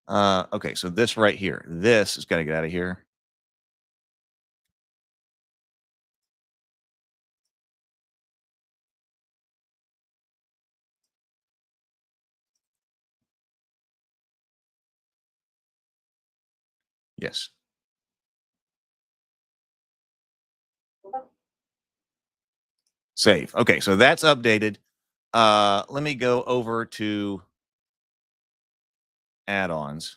Okay, so this right here, this is got to get out of here. Yes. Save. Okay, so that's updated. Let me go over to add-ons.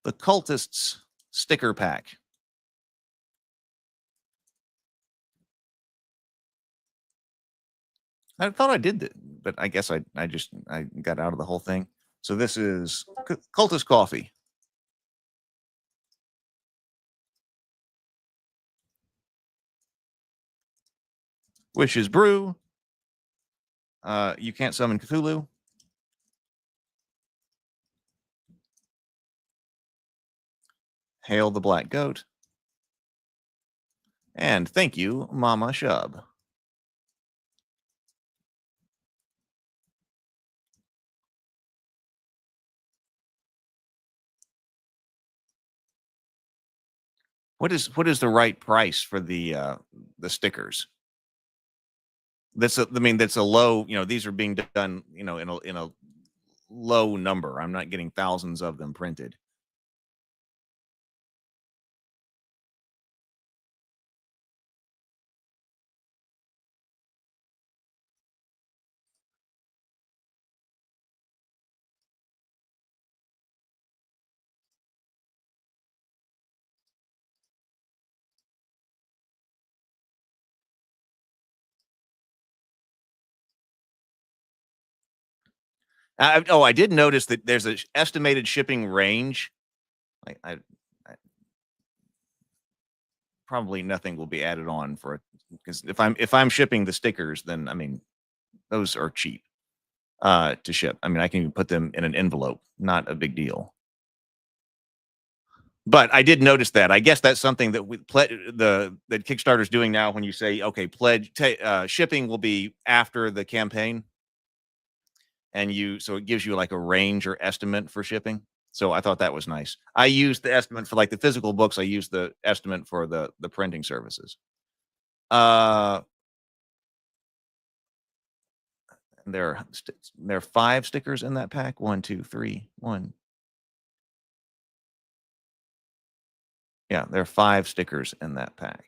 The Cultists sticker pack. I thought I did that, but I guess I got out of the whole thing. So this is Cultist coffee. Wishes brew. You can't summon Cthulhu. Hail the Black Goat. And thank you, Mama Shub. What is the right price for the stickers? That's that's a low, these are being done, in a low number. I'm not getting thousands of them printed. I did notice that there's an estimated shipping range. I probably nothing will be added on for it because if I'm shipping the stickers, then those are cheap to ship. I can even put them in an envelope, not a big deal. But I did notice that. I guess that's something that that Kickstarter's doing now. When you say, okay, shipping will be after the campaign, and so it gives you like a range or estimate for shipping. So I thought that was nice. I used the estimate for like the physical books. I used the estimate for the printing services. And there are 5 stickers in that pack. 1, 2, 3, 1. Yeah, there are 5 stickers in that pack.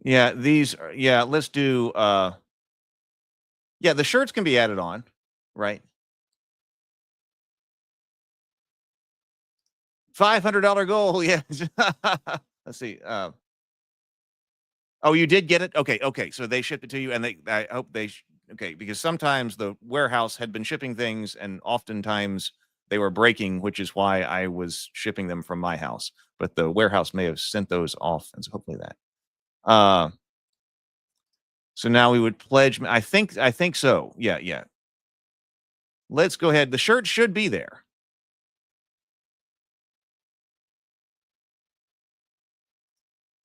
Yeah, these are, yeah, let's do yeah, the shirts can be added on, right? $500 goal. Yeah. Let's see. Oh, you did get it? Okay, okay. So they shipped it to you, and I hope okay, because sometimes the warehouse had been shipping things, and oftentimes they were breaking, which is why I was shipping them from my house. But the warehouse may have sent those off, and so hopefully that. Uh, so now we would pledge. I think so. Yeah, yeah. Let's go ahead. The shirt should be there.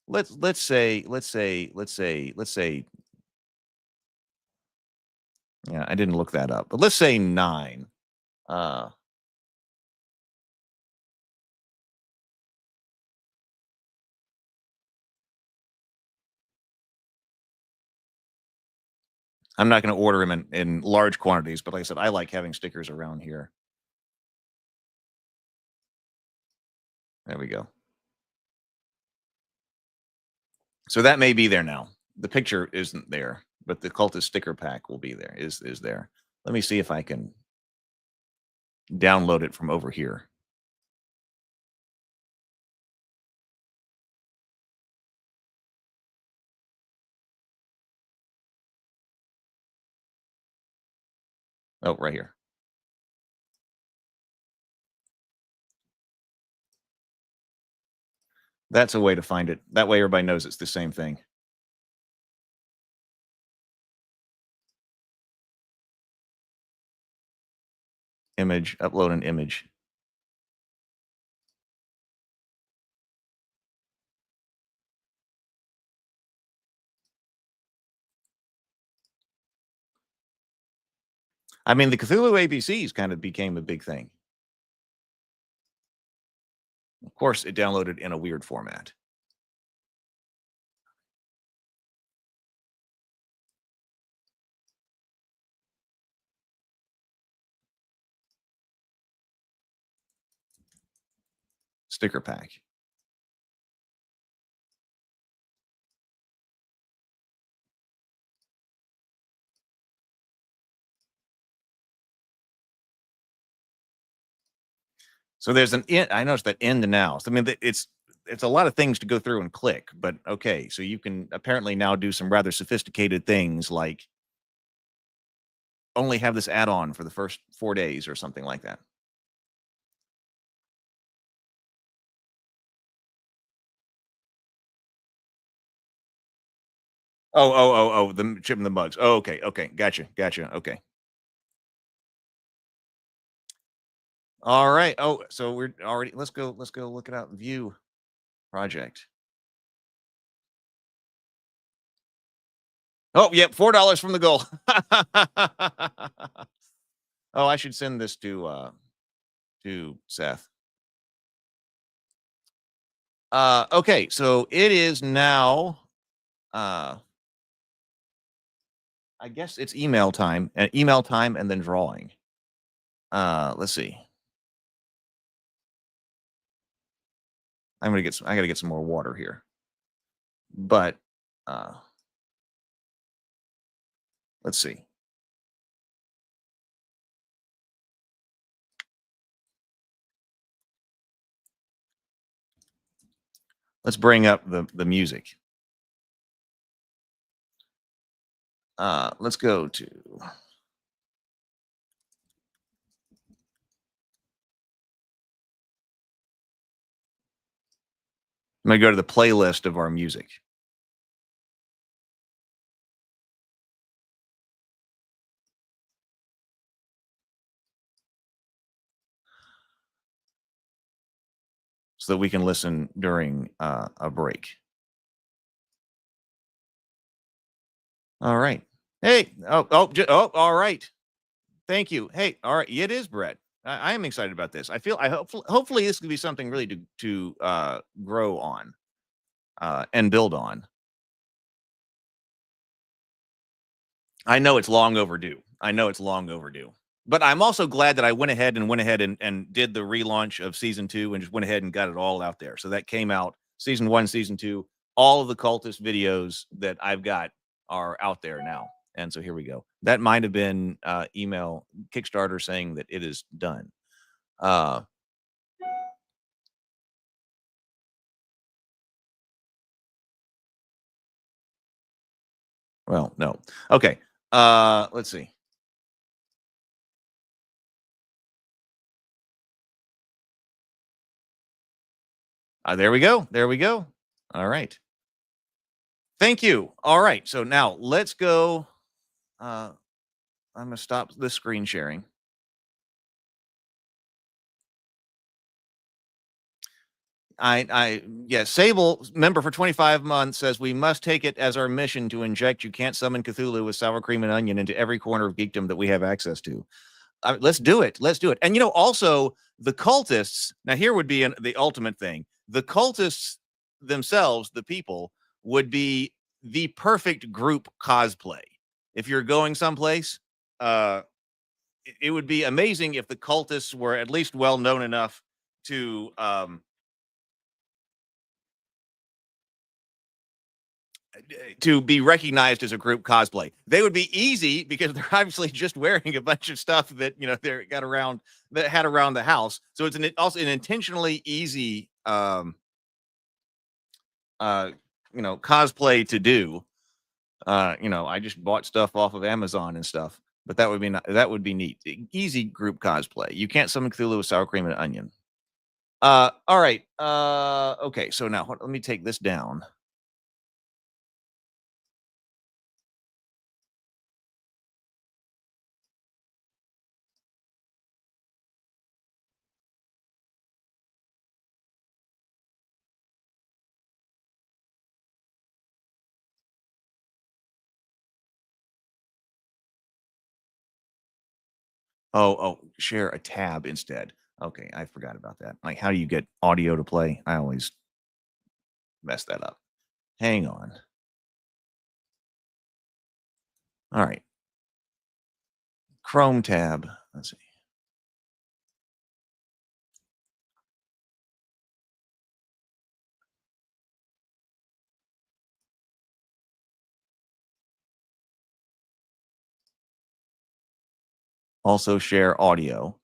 Let's say. Yeah, I didn't look that up, but let's say 9. Uh, I'm not going to order them in large quantities, but like I said, I like having stickers around here. There we go. So that may be there now. The picture isn't there, but the cultist sticker pack will be there. Is there? Let me see if I can download it from over here. Oh, right here. That's a way to find it. That way everybody knows it's the same thing. Image, upload an image. I mean, the Cthulhu ABCs kind of became a big thing. Of course, it downloaded in a weird format. Sticker pack. So there's an in, I noticed that end now. So I mean, it's a lot of things to go through and click, but okay. So you can apparently now do some rather sophisticated things like only have this add-on for the first 4 days or something like that. Oh, the chipping the bugs. Oh, okay, okay, gotcha. Okay, all right. Oh, so we're already. Let's go look it out. View project. Oh, yep, $4 from the goal. Oh, I should send this to Seth. Okay, so it is now. I guess it's email time, and then drawing. Let's see. I gotta get some more water here. But let's see. Let's bring up the music. Let's go to I'm gonna go to the playlist of our music. So that we can listen during a break. All right. Hey, all right. Thank you. Hey, all right. It is Brett. I am excited about this. Hopefully this could be something really to grow on and build on. I know it's long overdue. But I'm also glad that I went ahead and did the relaunch of season 2 and just went ahead and got it all out there. So that came out season 1, season 2, all of the cultist videos that I've got are out there now. And so here we go. That might have been email Kickstarter saying that it is done. Well, no. Okay. Let's see. There we go. There we go. All right. Thank you. All right. So now let's go. I'm going to stop the screen sharing. Sable, member for 25 months, says we must take it as our mission to inject You Can't Summon Cthulhu with sour cream and onion into every corner of geekdom that we have access to. Let's do it. Let's do it. And, also the cultists, now here would be the ultimate thing. The cultists themselves, the people, would be the perfect group cosplay. If you're going someplace, it would be amazing if the cultists were at least well known enough to be recognized as a group cosplay. They would be easy because they're obviously just wearing a bunch of stuff that they had around the house. So it's also an intentionally easy cosplay to do. I just bought stuff off of Amazon and stuff, but that would be neat. Easy group cosplay. You Can't Summon Cthulhu with sour cream and onion. All right. Okay. So now let me take this down. Oh, share a tab instead. Okay, I forgot about that. Like, how do you get audio to play? I always mess that up. Hang on. All right. Chrome tab. Let's see. Also share audio.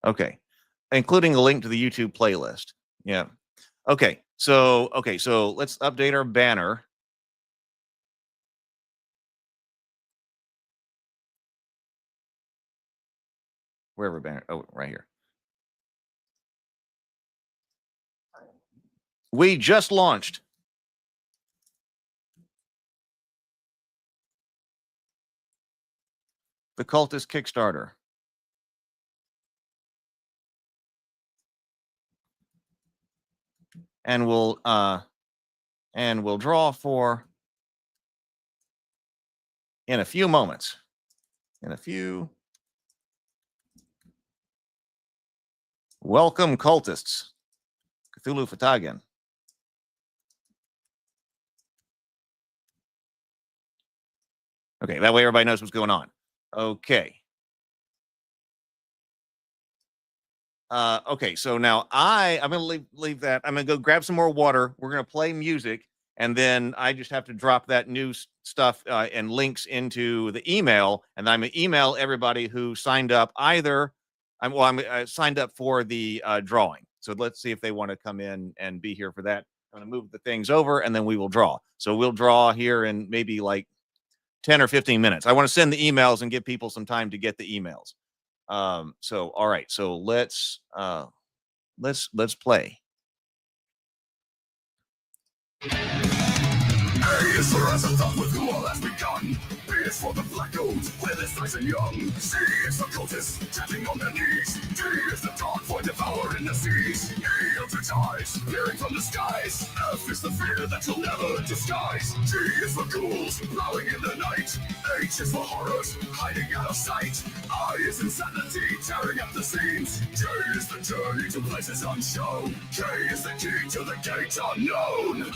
Okay. Including a link to the YouTube playlist. Yeah. Okay. So let's update our banner. Wherever banner. Oh, right here. We just launched. The Cultist Kickstarter. And we'll draw for in a few moments. Welcome, cultists. Cthulhu Fatagan. Okay, that way everybody knows what's going on. Okay. Okay, so now I'm going to leave that. I'm going to go grab some more water. We're going to play music, and then I just have to drop that new stuff and links into the email, and I'm going to email everybody who signed up. Either I'm signed up for the drawing. So let's see if they want to come in and be here for that. I'm going to move the things over, and then we will draw. So we'll draw here in maybe like 10 or 15 minutes. I want to send the emails and give people some time to get the emails. So all right, so let's play. A is for us and thought with who all has begun. B is for the black goats, where this nice and young. C is the cultists, chatting on their knees. D is the dark void devouring the seas. E are the tides, peering from the skies. F is the fear that you'll never disguise. G is for ghouls, plowing in the night. H is for horrors, hiding out of sight. I is insanity, tearing up the seams. J is the journey to places unshown. K is the key to the gate unknown.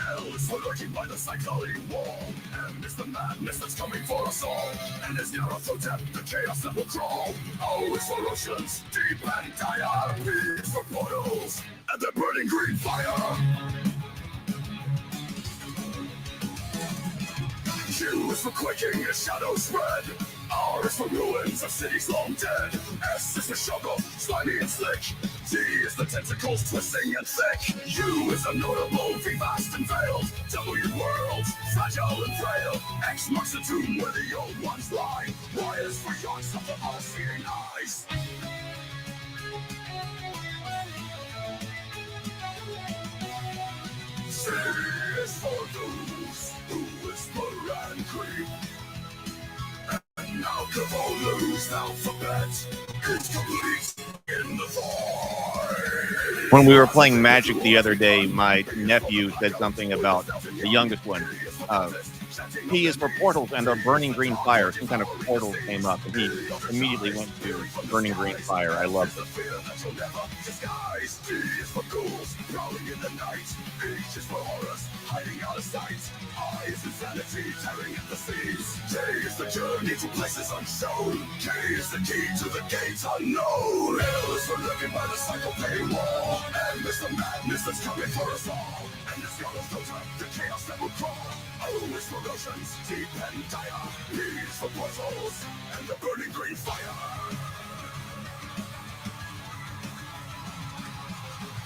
L is Always we're lurking by the cycling wall. And it's the madness that's coming for us all. And it's narrow through depth, the chaos that will crawl. Always for oceans, deep and dire. It's for portals, and the burning green fire. Q is for quaking as shadows spread. R is for ruins of cities long dead. S is for shovel, slimy and slick. T is the tentacles twisting and thick. U is a notable, V vast and veiled. W worlds, fragile and frail. X marks the tomb where the old ones lie. Y is for yawns of the all-seeing eyes. C is for those who whisper and creep. And now Cavallo's alphabet is complete in the void. When we were playing Magic the other day, my nephew said something about the youngest one. P is for portals and a burning green fire. Some kind of portal came up, and he immediately went to burning green fire. I love it. D is for ghouls, prowling in the night. H is for horrors, hiding out of sight. I is insanity, tearing at the seas. J is the journey to places unshown. K is the key to the gates unknown. L is for lurking by the cycle pain wall. M is the madness that's coming for us all. And it's gonna filter the chaos that will crawl. O is for oceans, deep and dire. P is for portals, and the burning green fire.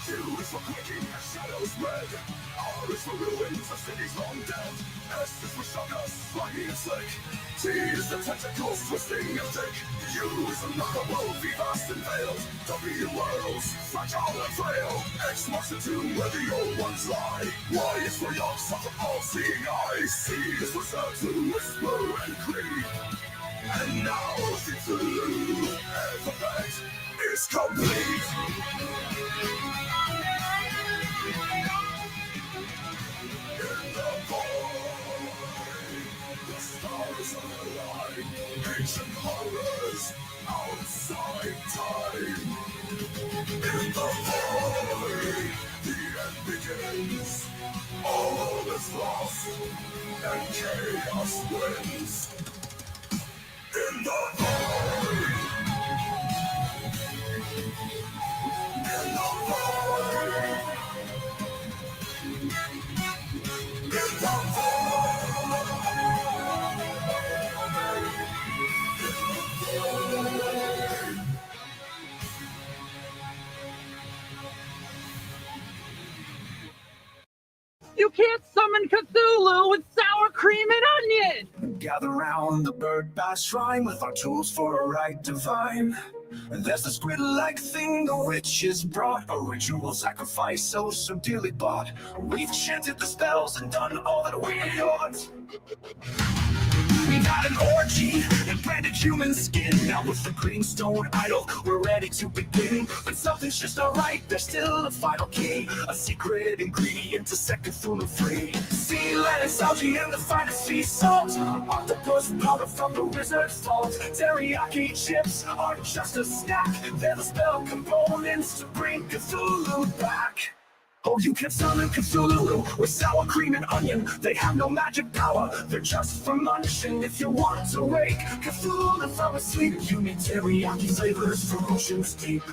Q is for quaking as shadows spread. R is for ruins of cities long dead. S is for shockers, slimy and slick. T is the tentacles twisting and thick. U is unlockable, V vast and veiled. W worlds, fragile and frail. X marks the tomb where the old ones lie. Y is for yawns of the all-seeing eyes. C is for certain whisper and creep. And now the Zulu alphabet is complete. Ancient horrors outside time. In the void, the end begins. All is lost, and chaos wins. In the void. In the void. In the void. You can't summon Cthulhu with sour cream and onion! Gather round the bird bath shrine with our tools for a rite divine. And there's the squid-like thing the witches brought, a ritual sacrifice so dearly bought. We've chanted the spells and done all that we ought. We got an orgy and branded human skin. Now with the greenstone idol, we're ready to begin. But something's just alright, there's still a final key. A secret ingredient to set Cthulhu free. Sea lettuce, algae, and the finest sea salt. Octopus powder from the wizard's vault. Teriyaki chips aren't just a snack. They're the spell components to bring Cthulhu back. Oh, you can summon Cthulhu with sour cream and onion. They have no magic power, they're just for munching. If you want to wake Cthulhu from his sleep, you need teriyaki flavors from oceans deep.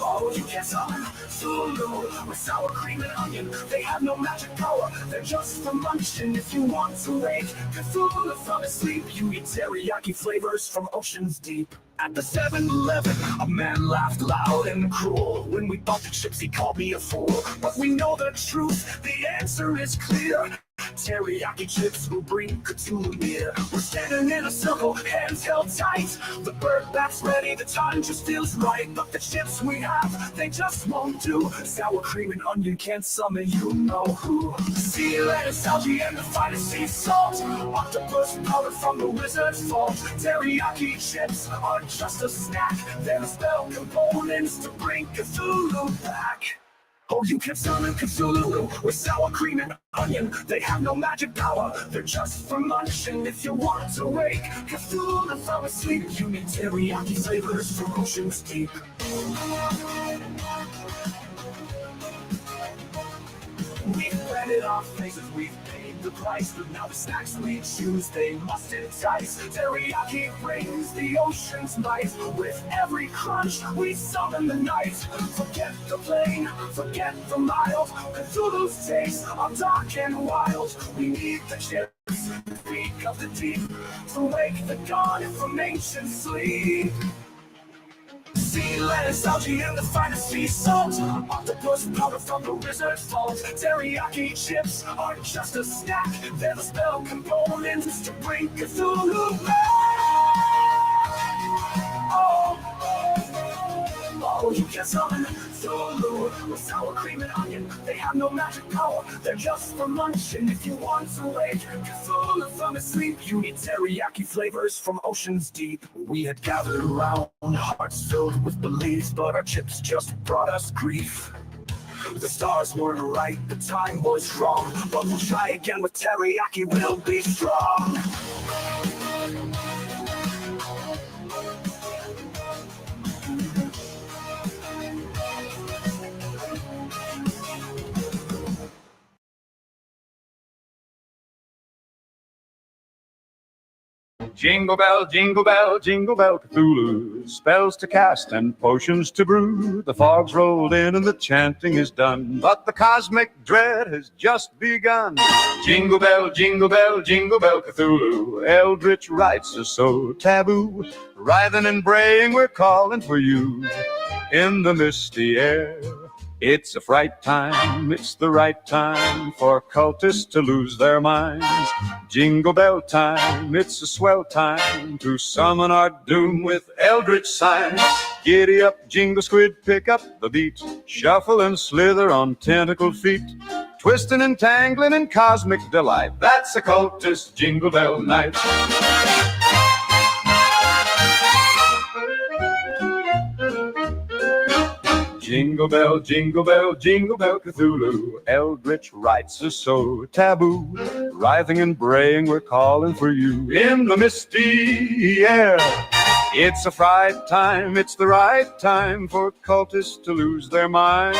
Oh, you can summon Cthulhu with sour cream and onion. They have no magic power, they're just for munching. If you want to wake Cthulhu from his sleep, you need teriyaki flavors from oceans deep. At the 7-Eleven, a man laughed loud and cruel. When we bought the chips, he called me a fool. But we know the truth, the answer is clear. Teriyaki chips will bring Cthulhu near. We're standing in a circle, hands held tight. The bird bath's ready, the time just feels right. But the chips we have, they just won't do. Sour cream and onion can't summon you know who. Sea lettuce, algae, and the finest sea salt. Octopus powder from the wizard's vault. Teriyaki chips aren't just a snack. They're the spell components to bring Cthulhu back. Oh, you can summon Cthulhu with sour cream and onion. They have no magic power, they're just for munching. If you want to wake Cthulhu from his sleep, you need teriyaki flavors from oceans deep. We've planted our faces, we've paid the price, but now the snacks we choose, they must entice. Teriyaki brings the ocean's might. With every crunch, we summon the night. Forget the plain, forget the mild. Cthulhu's tastes are dark and wild. We need the chips, the freak of the deep, to wake the dawn from ancient sleep. Sea lettuce, algae, and the finest sea salt. Octopus powder from the wizard's vault. Teriyaki chips aren't just a snack, they're the spell components to bring Cthulhu back. Oh, you can summon Cthulhu with sour cream and onion. They have no magic power, they're just for lunch. And if you want to wake Cthulhu from his sleep, you need teriyaki flavors from oceans deep. We had gathered around, hearts filled with belief, but our chips just brought us grief. The stars weren't right, the time was wrong, but we'll try again with teriyaki, we'll be strong. Jingle bell, Cthulhu. Spells to cast and potions to brew. The fog's rolled in and the chanting is done, but the cosmic dread has just begun. Jingle bell, Cthulhu. Eldritch rites are so taboo. Writhing and braying, we're calling for you in the misty air. It's a fright time, it's the right time for cultists to lose their minds. Jingle bell time, it's a swell time to summon our doom with eldritch signs. Giddy up, jingle squid, pick up the beat. Shuffle and slither on tentacle feet. Twisting and tangling in cosmic delight. That's a cultist jingle bell night. Jingle bell, Cthulhu. Eldritch rites are so taboo. Writhing and braying, we're calling for you in the misty air. It's a fright time, it's the right time for cultists to lose their minds.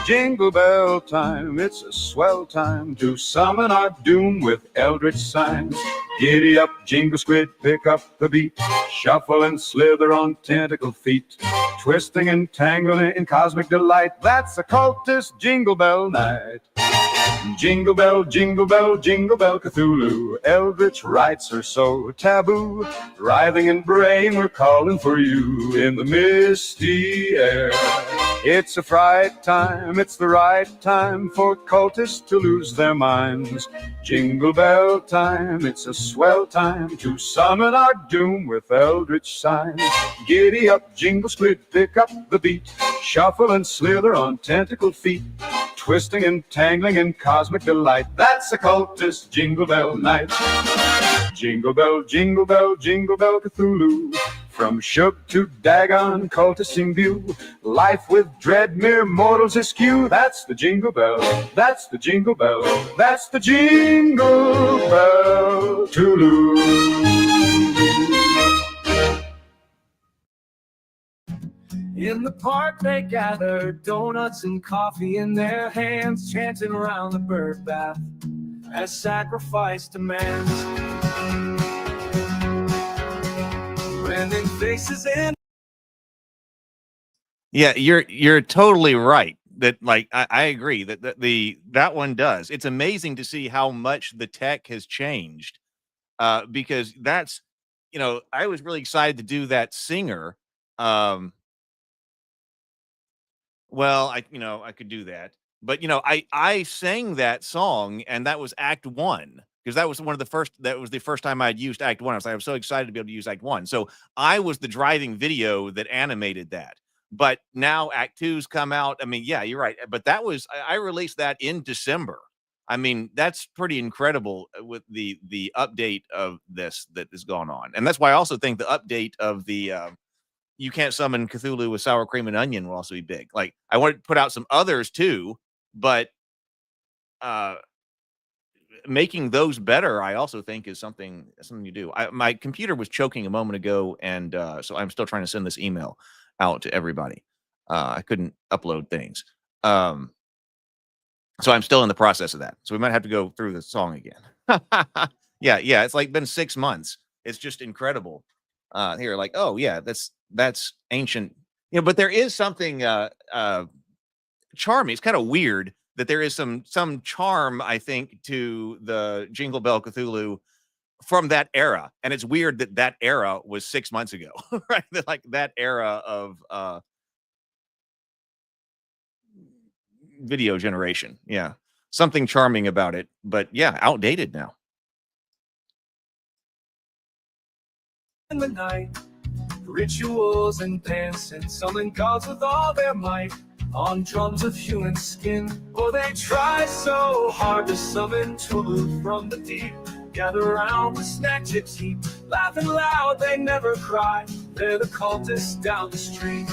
Jingle bell time, it's a swell time to summon our doom with eldritch signs. Giddy up, jingle squid, pick up the beat. Shuffle and slither on tentacle feet. Twisting and tangling in cosmic delight. That's a cultist jingle bell night. Jingle bell, Cthulhu. Eldritch rites are so taboo. Writhing and braying, we're calling for you in the misty air. It's a fright time, it's the right time for cultists to lose their minds. Jingle bell time, it's a swell time to summon our doom with eldritch signs. Giddy up, jingle squid, pick up the beat. Shuffle and slither on tentacled feet. Twisting and tangling in cosmic delight. That's a cultist jingle bell night. Jingle bell, Cthulhu. From Shook to Dagon, cultists in view. Life with dread, mere mortals askew. That's the jingle bell, that's the jingle bell, that's the jingle bell Tulu. In the park they gather, donuts and coffee in their hands, chanting around the bird bath as sacrifice demands. Branding faces in. Yeah, you're totally right. That like I agree that one does. It's amazing to see how much the tech has changed. Because that's, you know, I was really excited to do that singer. Well, I could do that. But I sang that song, and that was Act 1, because that was the first time I'd used Act 1. I was so excited to be able to use Act 1. So I was the driving video that animated that. But now Act 2's come out. I mean, yeah, you're right. But that was I released that in December. I mean, that's pretty incredible with the update of this that has gone on. And that's why I also think the update of the you can't summon Cthulhu with sour cream and onion will also be big. Like, I want to put out some others too, but making those better, I also think is something you do. My computer was choking a moment ago, and so I'm still trying to send this email out to everybody. I couldn't upload things. So I'm still in the process of that. So we might have to go through the song again. Yeah. It's like been 6 months. It's just incredible. Here, like, oh yeah, that's ancient. But there is something charming. It's kind of weird that there is some charm, I think, to the Jingle Bell Cthulhu from that era. And it's weird that that era was 6 months ago, right? Like that era of video generation. Yeah. Something charming about it, but yeah, outdated now. In the night, rituals and dancing, summon gods with all their might on drums of human skin. Oh, they try so hard to summon Tulu from the deep. Gather around the snack chips heap, laughing loud, they never cry. They're the cultists down the street,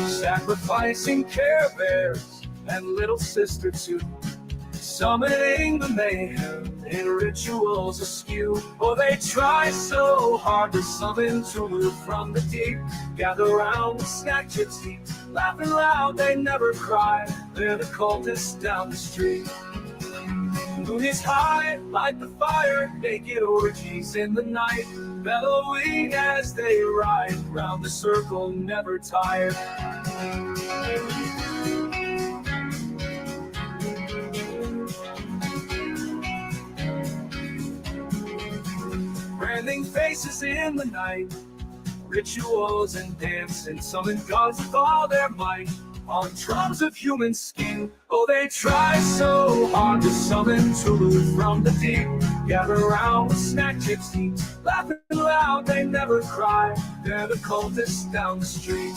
sacrificing Care Bears and Little Sister too, summoning the mayhem in rituals askew. Oh, they try so hard to summon Tulu from the deep. Gather around the snack chips heap, laughing loud, they never cry. They're the cultists down the street. Moon is high, light the fire, naked orgies in the night, bellowing as they ride round the circle, never tired. Branding faces in the night, rituals and dancing, summon gods with all their might on drums of human skin. Oh, they try so hard to summon Tulu from the deep. Gather around with snack chips heap, laughing loud, they never cry. They're the cultists down the street,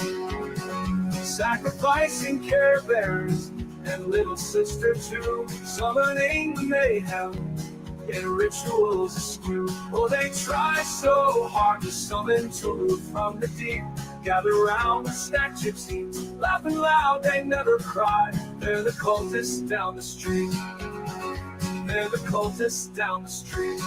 sacrificing Care Bears and Little Sister too, summoning the mayhem in rituals askew. Oh, they try so hard to summon Tulu from the deep. Gather around the snack chips heap, laughing loud, they never cry. They're the cultists down the street. They're the cultists down the street.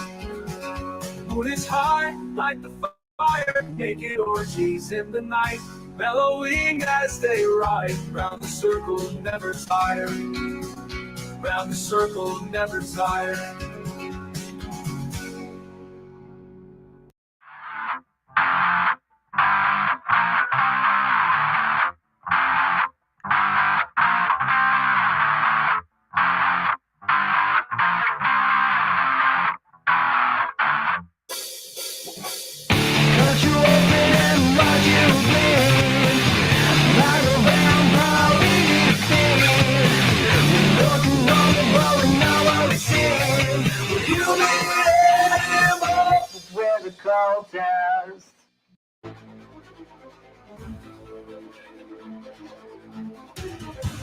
Moon is high, light the fire, naked orgies in the night, bellowing as they ride round the circle, never tired. Round the circle, never tired.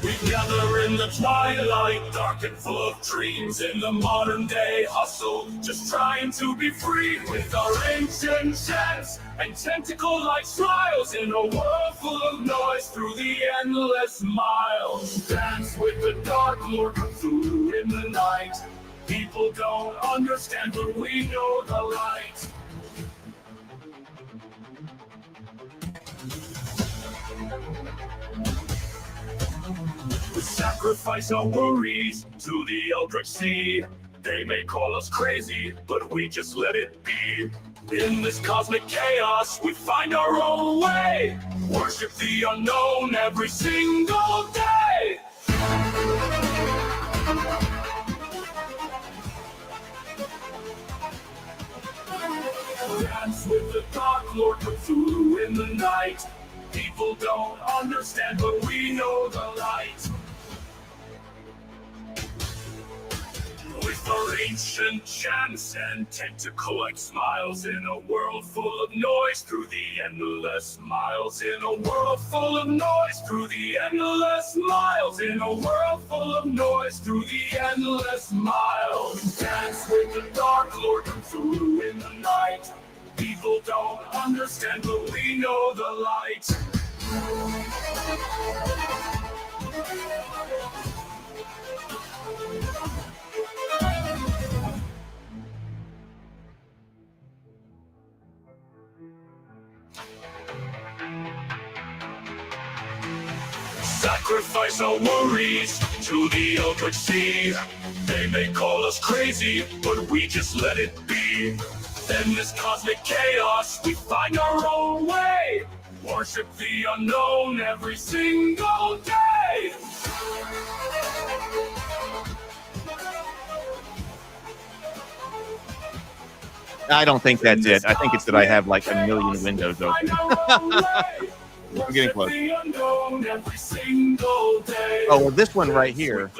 We gather in the twilight, dark and full of dreams. In the modern day hustle, just trying to be free. With our ancient chants and tentacle-like smiles, in a world full of noise through the endless miles. Dance with the dark Lord Cthulhu in the night. People don't understand, but we know the light. We sacrifice our worries to the Eldritch Sea. They may call us crazy, but we just let it be. In this cosmic chaos, we find our own way. Worship the unknown every single day. Dance with the Dark Lord Cthulhu in the night. People don't understand, but we know the light. With our ancient chants and tentacle-like smiles, in a world full of noise through the endless miles. In a world full of noise through the endless miles. In a world full of noise through the endless miles. Dance with the Dark Lord Cthulhu in the night. People don't understand, but we know the light. Sacrifice our worries to the Eldritch Sea. They may call us crazy, but we just let it be. In this cosmic chaos, we find our own way. Worship the unknown every single day. I don't think that's it. I think it's that I have like a million windows open. I'm getting close. Oh, well, this one right here.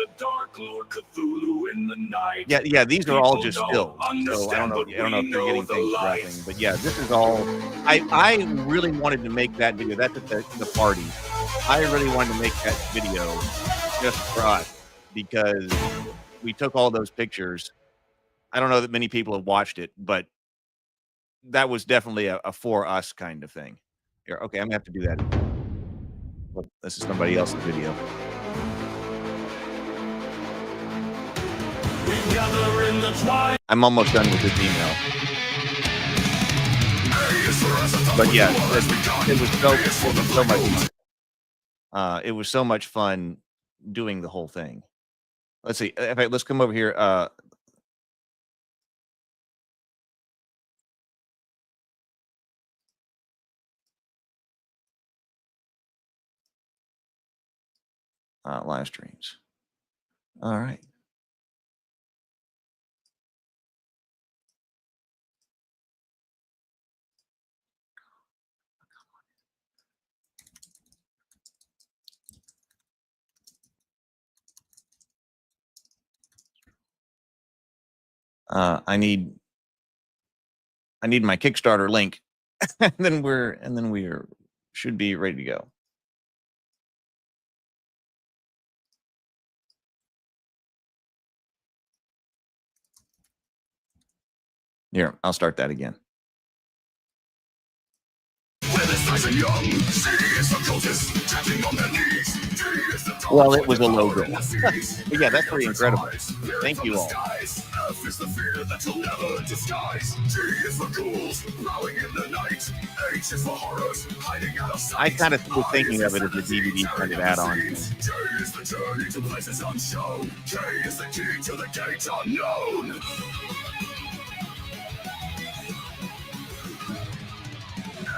Yeah, these are all just stills. So I don't know if they're getting things wrapping, but yeah, this is all. I really wanted to make that video. That's at the party. I really wanted to make that video just for us because we took all those pictures. I don't know that many people have watched it, but that was definitely a for us kind of thing. Here, okay, I'm gonna have to do that. Well, this is somebody else's video. I'm almost done with this email. But yeah, it was so much fun. It was so much fun doing the whole thing. Let's see. In fact, let's come over here. Live streams. All right. I need my Kickstarter link, and then we should be ready to go. Here, I'll start that again. Well, it was a logo. But yeah, that's pretty incredible. Thank you all. F is the fear that you'll never disguise. G is for ghouls prowling in the night. H is for horrors hiding out of sight. I kind of was thinking of it as a DVD kind of add-on. J is the journey to places unshown. K is the key to the gate unknown.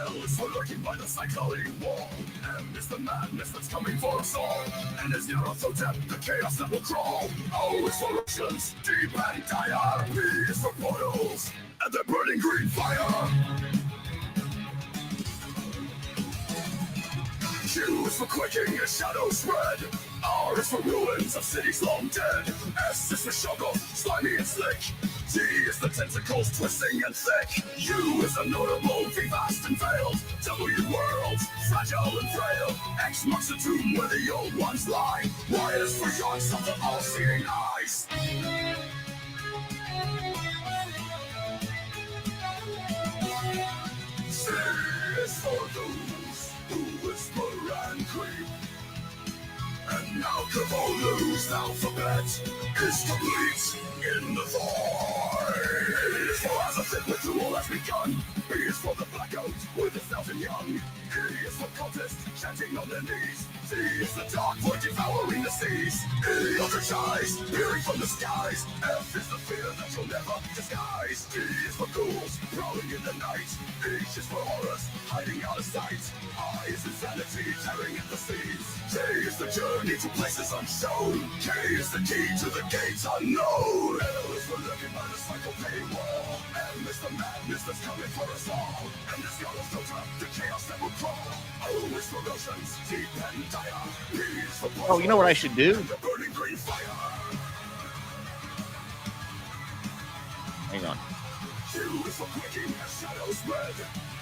L is for lurking by the cycling wall. M is the madness that's coming for us all. N is Nyarlathotep, the chaos that will crawl. O is for oceans, deep and dire. P is for portals, and the burning green fire. Q is for quaking as shadows spread. R is for ruins of cities long dead. S is for shovel, slimy and slick. T is the tentacles twisting and thick. U is the notable, be vast and veiled. W worlds, fragile and frail. X marks the tomb where the old ones lie. Y is for yawns of the all-seeing eyes. C is for those who whisper and creep. And now Cavolo's alphabet is complete in the void. It is for as a thin ritual has begun. B is for the blackout with 1,000 young. E is for cultists chanting on their knees. C is the dark void devouring the seas. E eldritch eyes peering from the skies. F is the fear that you'll never disguise. G is for ghouls prowling in the night. H is for horrors hiding out of sight. I is insanity tearing at the seas. J is the journey to places unshown. K is the key to the gates unknown. L is for looking by the cycle paywall. M is the madness that's coming for us all. And this Nyarlathotep, the chaos that will crawl. O is for oceans, deep and dire. P is for portals, you know what I should do? The burning green fire. Hang on. Q is for quaking as shadows spread.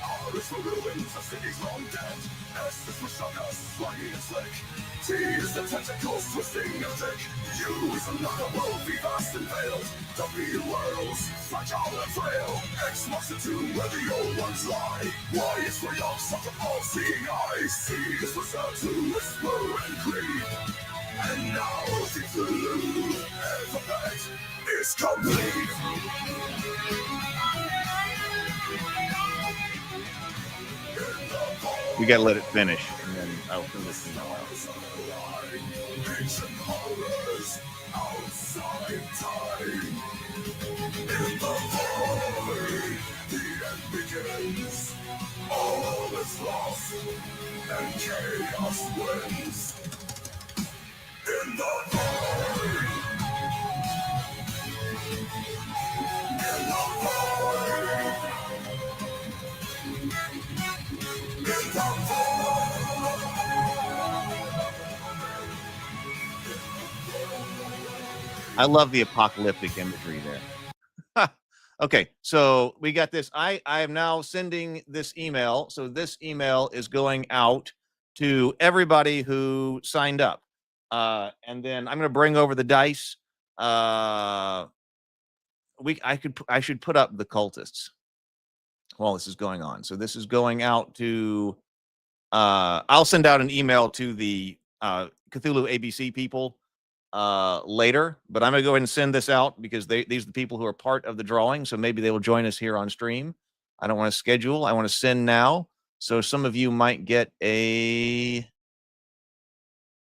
R is for ruins of cities long dead. S is for shockers, slimy and slick. T is the tentacles twisting and thick. U is another world, be vast and veiled. W worlds, fragile and frail. X marks the tomb where the old ones lie. Y is for yawns of the all-seeing eyes. C is for sounds who whisper and creep. And now the Cthulhu alphabet is complete. We got to let it finish, and then I'll send this email out. Ancient horrors outside time. In the void, the end begins. All is lost, and chaos wins. In the void. In the void. In the void. I love the apocalyptic imagery there. Okay, so we got this. I am now sending this email. So this email is going out to everybody who signed up. And then I'm going to bring over the dice. I should put up the cultists while this is going on. So this is going out to I'll send out an email to the Cthulhu ABC people later, but I'm gonna go ahead and send this out because these are the people who are part of the drawing, so maybe they will join us here on stream. I don't want to schedule, I want to send now. So some of you might get a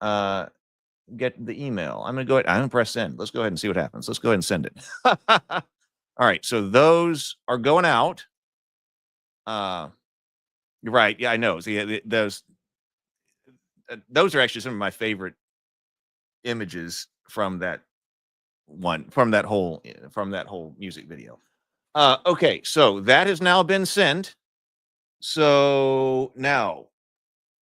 get the email. I'm gonna press send. Let's go ahead and see what happens. Let's go ahead and send it. All right, so those are going out. You're right. Yeah, I know. See, those are actually some of my favorite images from that whole music video. Okay, so that has now been sent. So now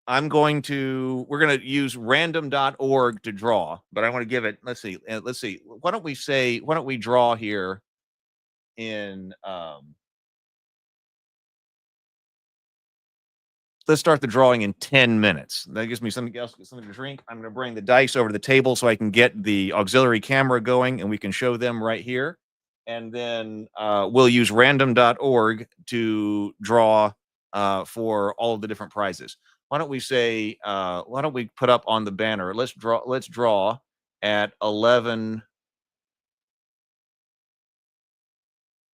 we're going to use random.org to draw, but I want to give it, let's see. Why don't we draw here in let's start the drawing in 10 minutes. That gives me something to drink. I'm going to bring the dice over to the table so I can get the auxiliary camera going and we can show them right here. And then we'll use random.org to draw for all of the different prizes. Why don't we put up on the banner? Let's draw at 11.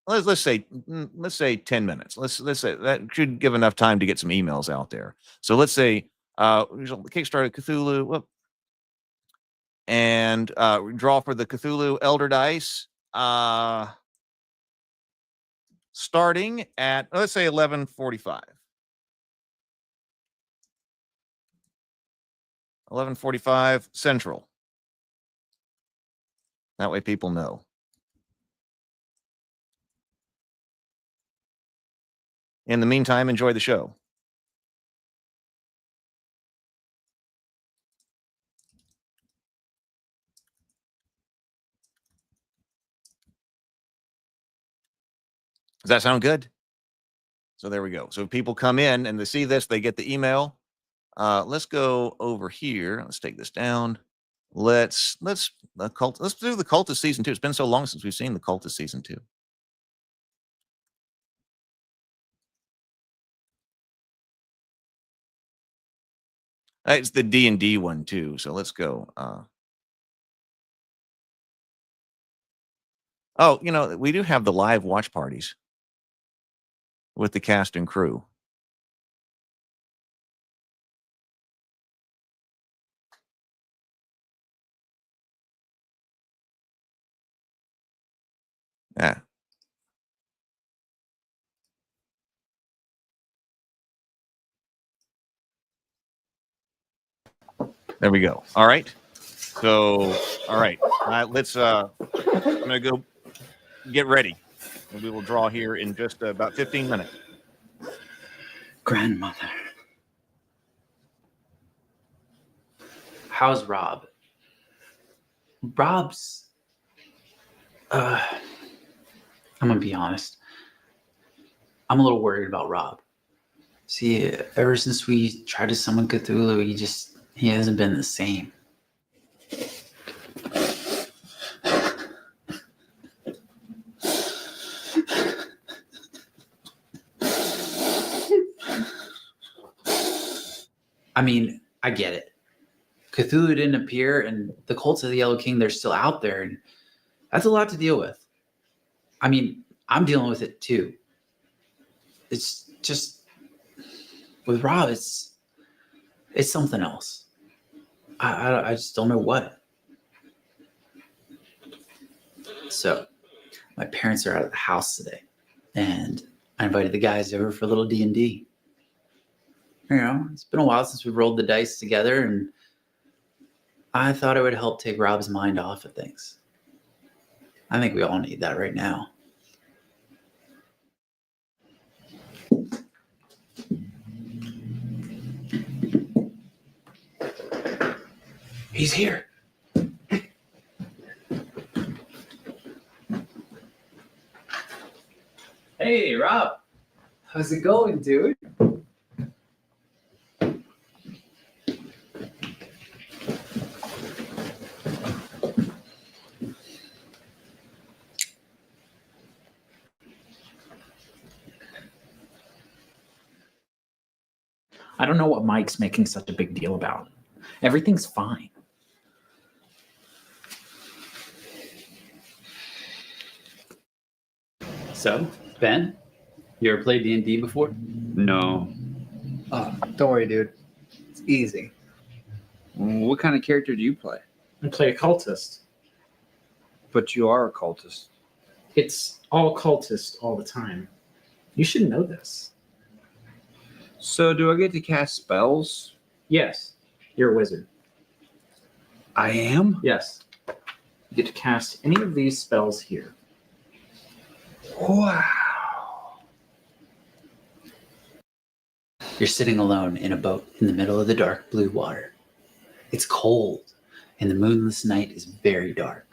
Let's say 10 minutes. Let's say that should give enough time to get some emails out there. So let's say Kickstarter Cthulhu, and we draw for the Cthulhu Elder Dice starting at, let's say, 11:45. 11:45 Central. That way people know. In the meantime, enjoy the show. Does that sound good? So there we go. So if people come in and they see this, they get the email. Let's go over here. Let's take this down. Let's do the Cultist season 2. It's been so long since we've seen the Cultist season 2. It's the D&D one too. So let's go. Oh, we do have the live watch parties with the cast and crew. Yeah. There we go. All right. So, all right. Let's I'm gonna go get ready. And we will draw here in just about 15 minutes. Grandmother. How's Rob? Rob's I'm gonna be honest. I'm a little worried about Rob. See, ever since we tried to summon Cthulhu, he hasn't been the same. I mean, I get it. Cthulhu didn't appear, and the cults of the Yellow King, they're still out there, and that's a lot to deal with. I mean, I'm dealing with it too. It's just, with Rob, It's something else. I just don't know what. So, my parents are out of the house today, and I invited the guys over for a little D&D. You know, it's been a while since we rolled the dice together, and I thought it would help take Rob's mind off of things. I think we all need that right now. He's here. Hey, Rob. How's it going, dude? I don't know what Mike's making such a big deal about. Everything's fine. So, Ben, you ever played D&D before? No. Oh, don't worry, dude. It's easy. What kind of character do you play? I play a cultist. But you are a cultist. It's all cultist all the time. You should know this. So do I get to cast spells? Yes, you're a wizard. I am? Yes. You get to cast any of these spells here. Wow. You're sitting alone in a boat in the middle of the dark blue water. It's cold, and the moonless night is very dark.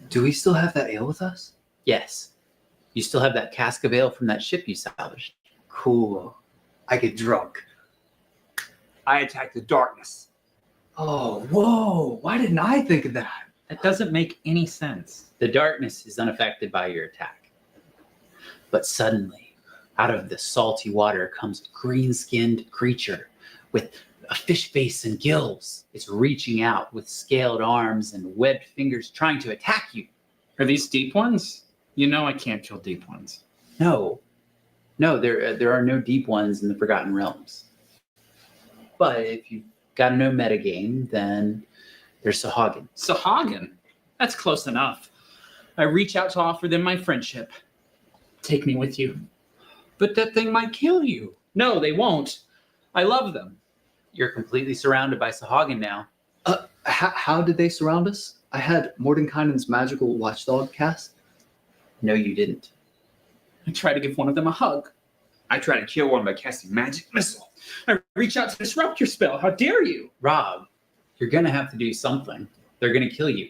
Do we still have that ale with us? Yes, you still have that cask of ale from that ship you salvaged. Cool. I get drunk. I attack the darkness. Oh, whoa. Why didn't I think of that? That doesn't make any sense. The darkness is unaffected by your attack. But suddenly, out of the salty water comes a green-skinned creature with a fish face and gills. It's reaching out with scaled arms and webbed fingers trying to attack you. Are these deep ones? You know I can't kill deep ones. No, there are no deep ones in the Forgotten Realms. But if you've got to know metagame, then there's Sahagin. Sahagin? That's close enough. I reach out to offer them my friendship. Take me with you. But that thing might kill you. No, they won't. I love them. You're completely surrounded by Sahagin now. How did they surround us? I had Mordenkainen's magical watchdog cast. No, you didn't. I try to give one of them a hug. I try to kill one by casting magic missile. I reach out to disrupt your spell. How dare you? Rob, you're going to have to do something. They're going to kill you.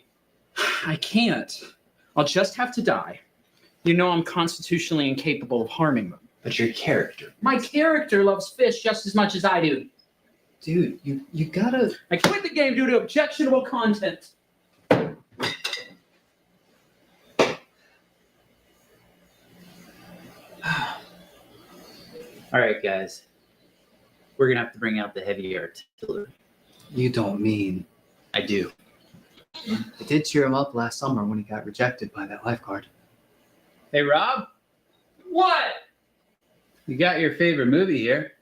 I can't. I'll just have to die. You know I'm constitutionally incapable of harming them. But your character. My character loves fish just as much as I do. Dude, you gotta... I quit the game due to objectionable content. All right, guys. We're going to have to bring out the heavy artillery. You don't mean... I do. I did cheer him up last summer when he got rejected by that lifeguard. Hey, Rob. What? You got your favorite movie here.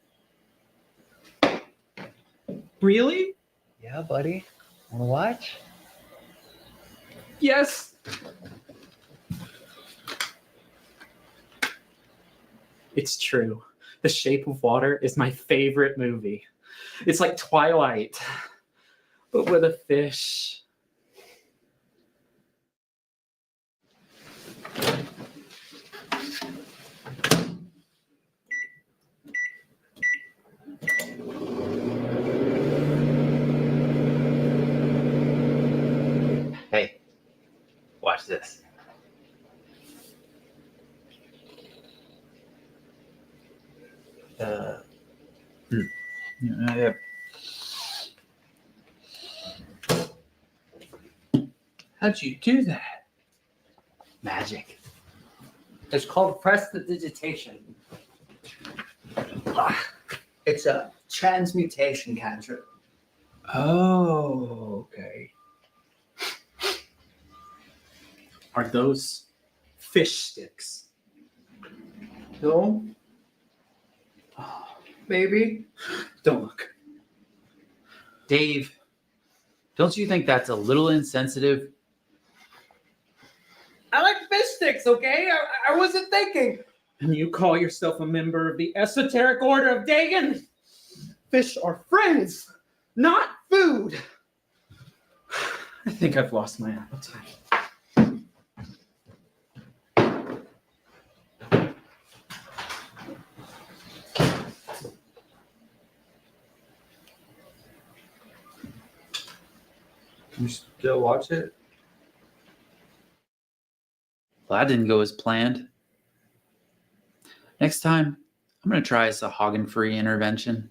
Really? Yeah, buddy. Wanna watch? Yes. It's true. The Shape of Water is my favorite movie. It's like Twilight, but with a fish. Hey, watch this. Yeah. How'd you do that? Magic. It's called prestidigitation. It's a transmutation cantrip. Oh, okay. Are those fish sticks? No? Maybe. Don't look. Dave, don't you think that's a little insensitive? I like fish sticks, okay? I wasn't thinking. And you call yourself a member of the Esoteric Order of Dagon? Fish are friends, not food. I think I've lost my appetite. You still watch it? Well, that didn't go as planned. Next time, I'm going to try a Sahagin-free intervention.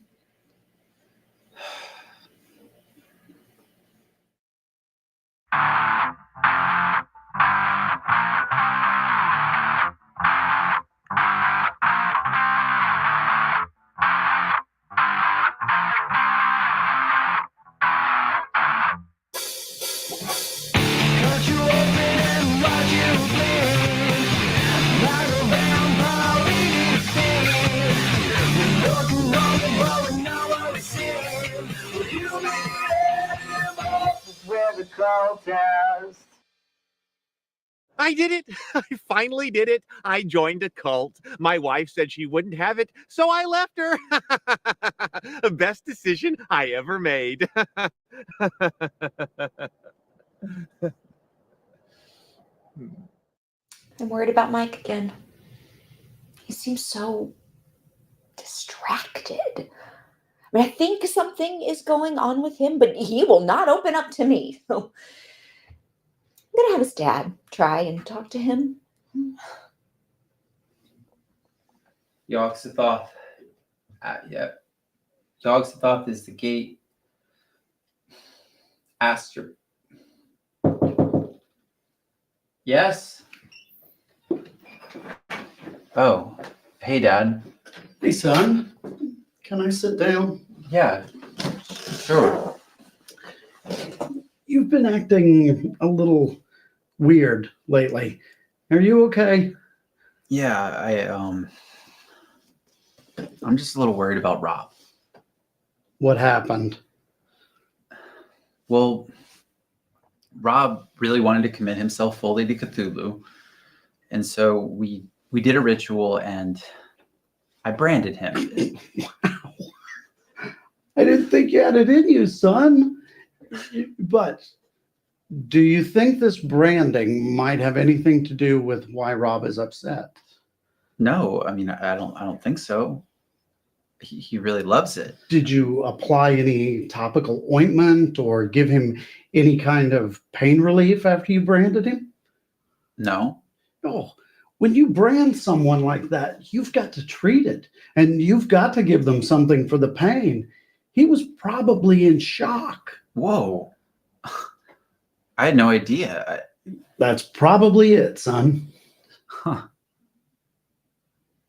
I did it. I finally did it. I joined a cult. My wife said she wouldn't have it, so I left her. Best decision I ever made. I'm worried about Mike again. He seems so distracted. I mean, I think something is going on with him, but he will not open up to me. So I'm going to have his dad try and talk to him. Yog-Sothoth. Yep. Yog-Sothoth is the gate. Aster. Yes. Oh, hey, Dad. Hey, son. Can I sit down? Yeah, sure. You've been acting a little weird lately. Are you okay? Yeah, I'm just a little worried about Rob. What happened? Well, Rob really wanted to commit himself fully to Cthulhu. And so we did a ritual and I branded him. Wow. I didn't think you had it in you, son. But do you think this branding might have anything to do with why Rob is upset? No, I mean, I don't think so. He really loves it. Did you apply any topical ointment or give him any kind of pain relief after you branded him? No. Oh, when you brand someone like that, you've got to treat it and you've got to give them something for the pain. He was probably in shock. Whoa. I had no idea. That's probably it, son. Huh.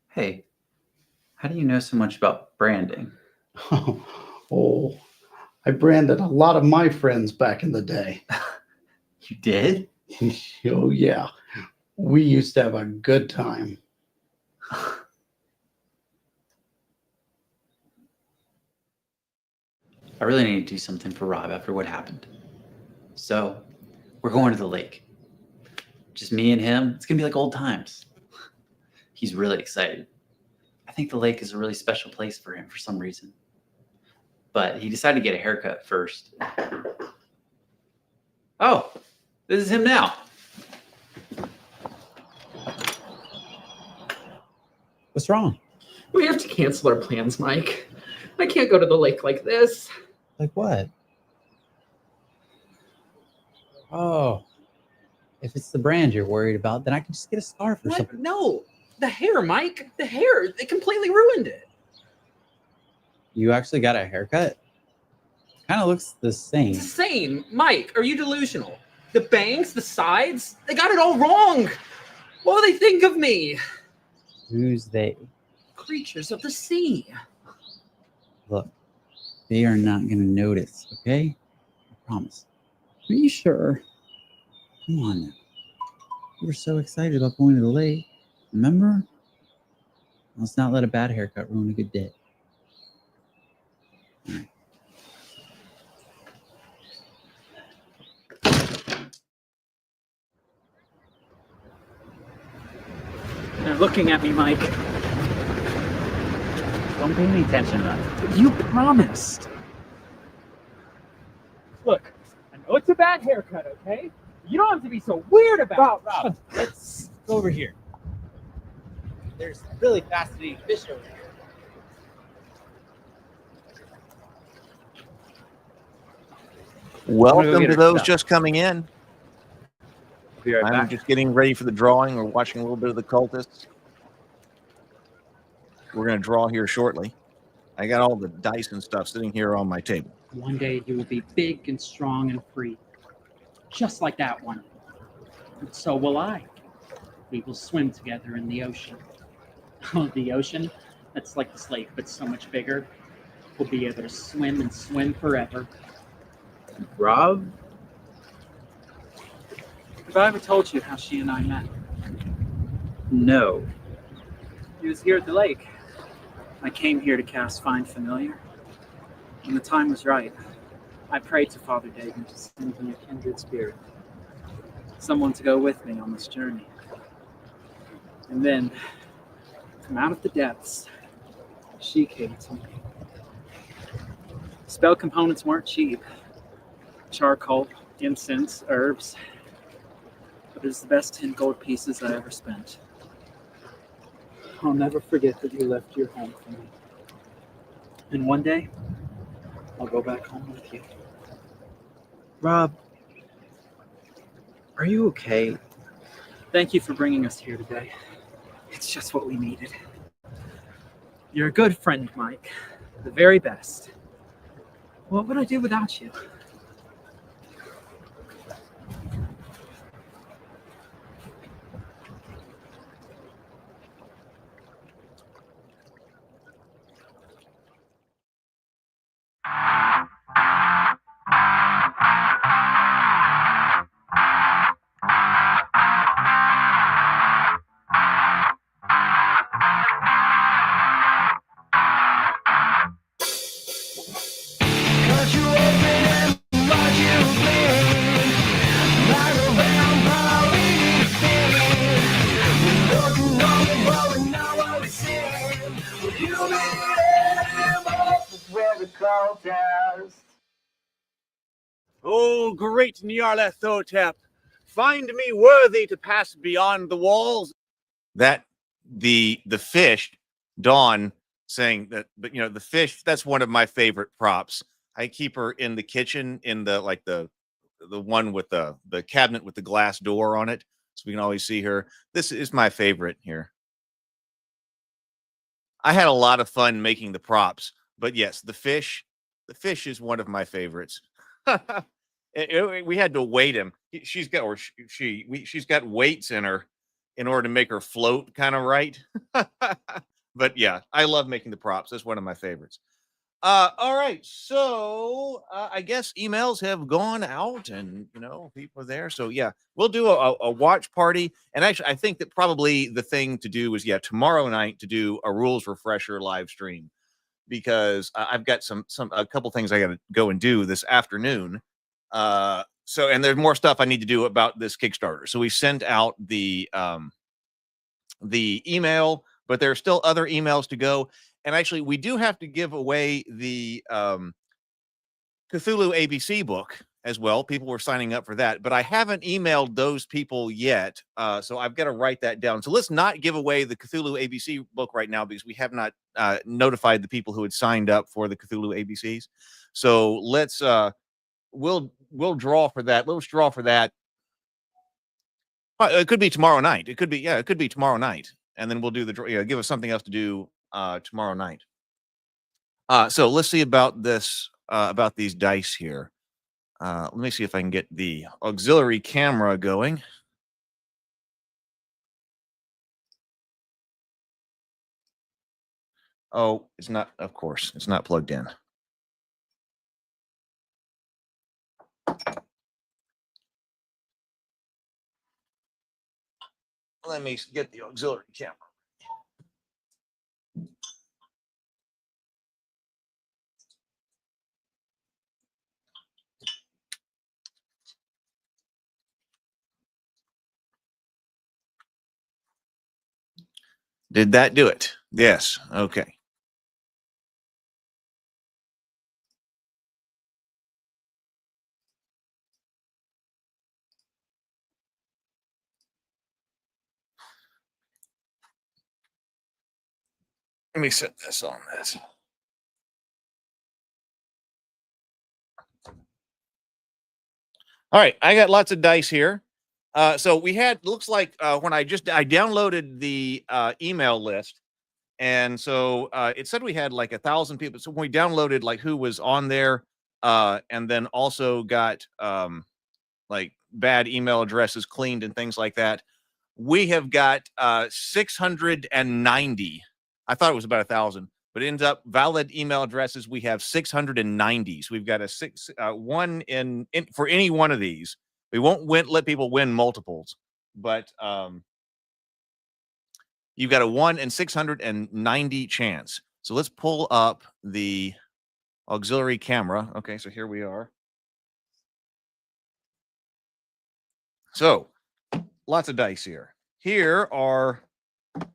Hey, how do you know so much about branding? Oh, I branded a lot of my friends back in the day. You did? Oh, yeah. We used to have a good time. I really need to do something for Rob after what happened. So, we're going to the lake. Just me and him. It's going to be like old times. He's really excited. I think the lake is a really special place for him for some reason. But he decided to get a haircut first. Oh, this is him now. What's wrong? We have to cancel our plans, Mike. I can't go to the lake like this. Like what? Oh, if it's the brand you're worried about, then I can just get a scarf or something. No, the hair, Mike. The hair. It completely ruined it. You actually got a haircut? Kind of looks the same. It's the same. Mike, are you delusional? The bangs, the sides, they got it all wrong. What will they think of me? Who's they? Creatures of the sea. Look, they are not going to notice, okay? I promise. Are you sure? Come on now. You were so excited about going to the lake. Remember? Let's not let a bad haircut ruin a good day. All right. You're looking at me, Mike. Don't pay any attention to that. You promised. Look, I know it's a bad haircut, okay? You don't have to be so weird about it. Rob, let's go over here. There's really fascinating fish over here. Welcome to those just coming in. Be right I'm back. just getting ready for the drawing. We're watching a little bit of the Cultists. We're going to draw here shortly. I got all the dice and stuff sitting here on my table. One day you will be big and strong and free, just like that one. And so will I. We will swim together in the ocean. Oh, the ocean? That's like this lake, but so much bigger. We'll be able to swim and swim forever. Rob? Have I ever told you how she and I met? No. He was here at the lake. I came here to cast Find Familiar. When the time was right, I prayed to Father Dagon to send me a kindred spirit. Someone to go with me on this journey. And then, from out of the depths, she came to me. Spell components weren't cheap. Charcoal, incense, herbs. But it's the best 10 gold pieces I ever spent. I'll never forget that you left your home for me. And one day, I'll go back home with you. Rob, are you okay? Thank you for bringing us here today. It's just what we needed. You're a good friend, Mike. The very best. What would I do without you? Oh, great Nyarlathotep, find me worthy to pass beyond the walls. That the fish, Dawn saying that, but you know, the fish, that's one of my favorite props. I keep her in the kitchen in the one with the cabinet with the glass door on it, so we can always see her. This is my favorite here. I had a lot of fun making the props, but yes, the fish is one of my favorites. We had to weight him. She's got weights in her in order to make her float kind of right. But yeah, I love making the props. That's one of my favorites. All right, so I guess emails have gone out, and you know people are there. So yeah, we'll do a watch party. And actually, I think that probably the thing to do is tomorrow night to do a rules refresher live stream, because I've got a couple things I got to go and do this afternoon. So and there's more stuff I need to do about this Kickstarter. So we sent out the email, but there are still other emails to go. And actually, we do have to give away the Cthulhu ABC book as well. People were signing up for that, but I haven't emailed those people yet. So I've got to write that down. So let's not give away the Cthulhu ABC book right now, because we have not notified the people who had signed up for the Cthulhu ABCs. So let's we'll draw for that. Let's draw for that. It could be tomorrow night. It could be tomorrow night, and then we'll do the draw. Give us something else to do tomorrow night. So let's see about this, about these dice here. Let me see if I can get the auxiliary camera going. Oh, it's not, of course, it's not plugged in. Let me get the auxiliary camera. Did that do it? Yes. Okay. Let me set this on this. All right, I got lots of dice here. So we had, looks like when I downloaded the email list, and so it said we had like 1,000 people. So when we downloaded like who was on there, and then also got like bad email addresses cleaned and things like that, we have got 690. I thought it was about 1,000, but it ends up valid email addresses. We have 690. So we've got a one in for any one of these. We won't let people win multiples, but you've got a 1 in 690 chance. So let's pull up the auxiliary camera. Okay, so here we are. So lots of dice here. Here are,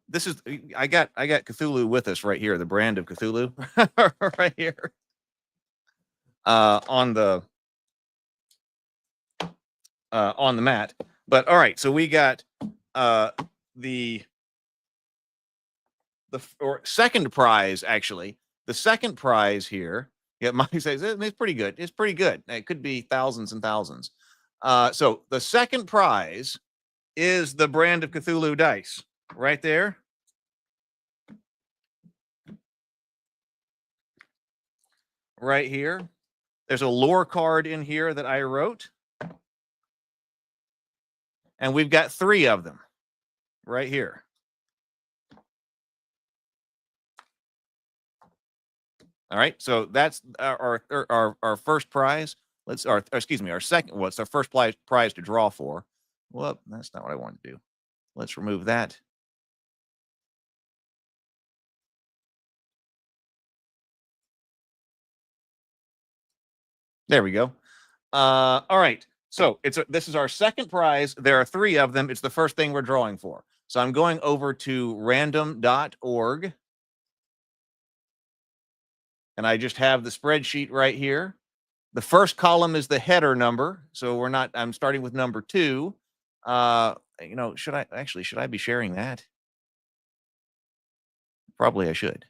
this is, I got Cthulhu with us right here, the brand of Cthulhu right here. On the mat. But all right, so we got the second prize, actually. The second prize here, yeah, Mike says it's pretty good. It's pretty good. It could be thousands and thousands. So the second prize is the brand of Cthulhu dice right there. Right here. There's a lore card in here that I wrote. And we've got 3 of them right here. All right, so that's our first prize. Our second. Well, it's our first prize to draw for. Well, that's not what I want to do. Let's remove that. There we go. All right. So this is our second prize. There are 3 of them. It's the first thing we're drawing for. So I'm going over to random.org. And I just have the spreadsheet right here. The first column is the header number. So I'm starting with number 2. Should I be sharing that? Probably I should.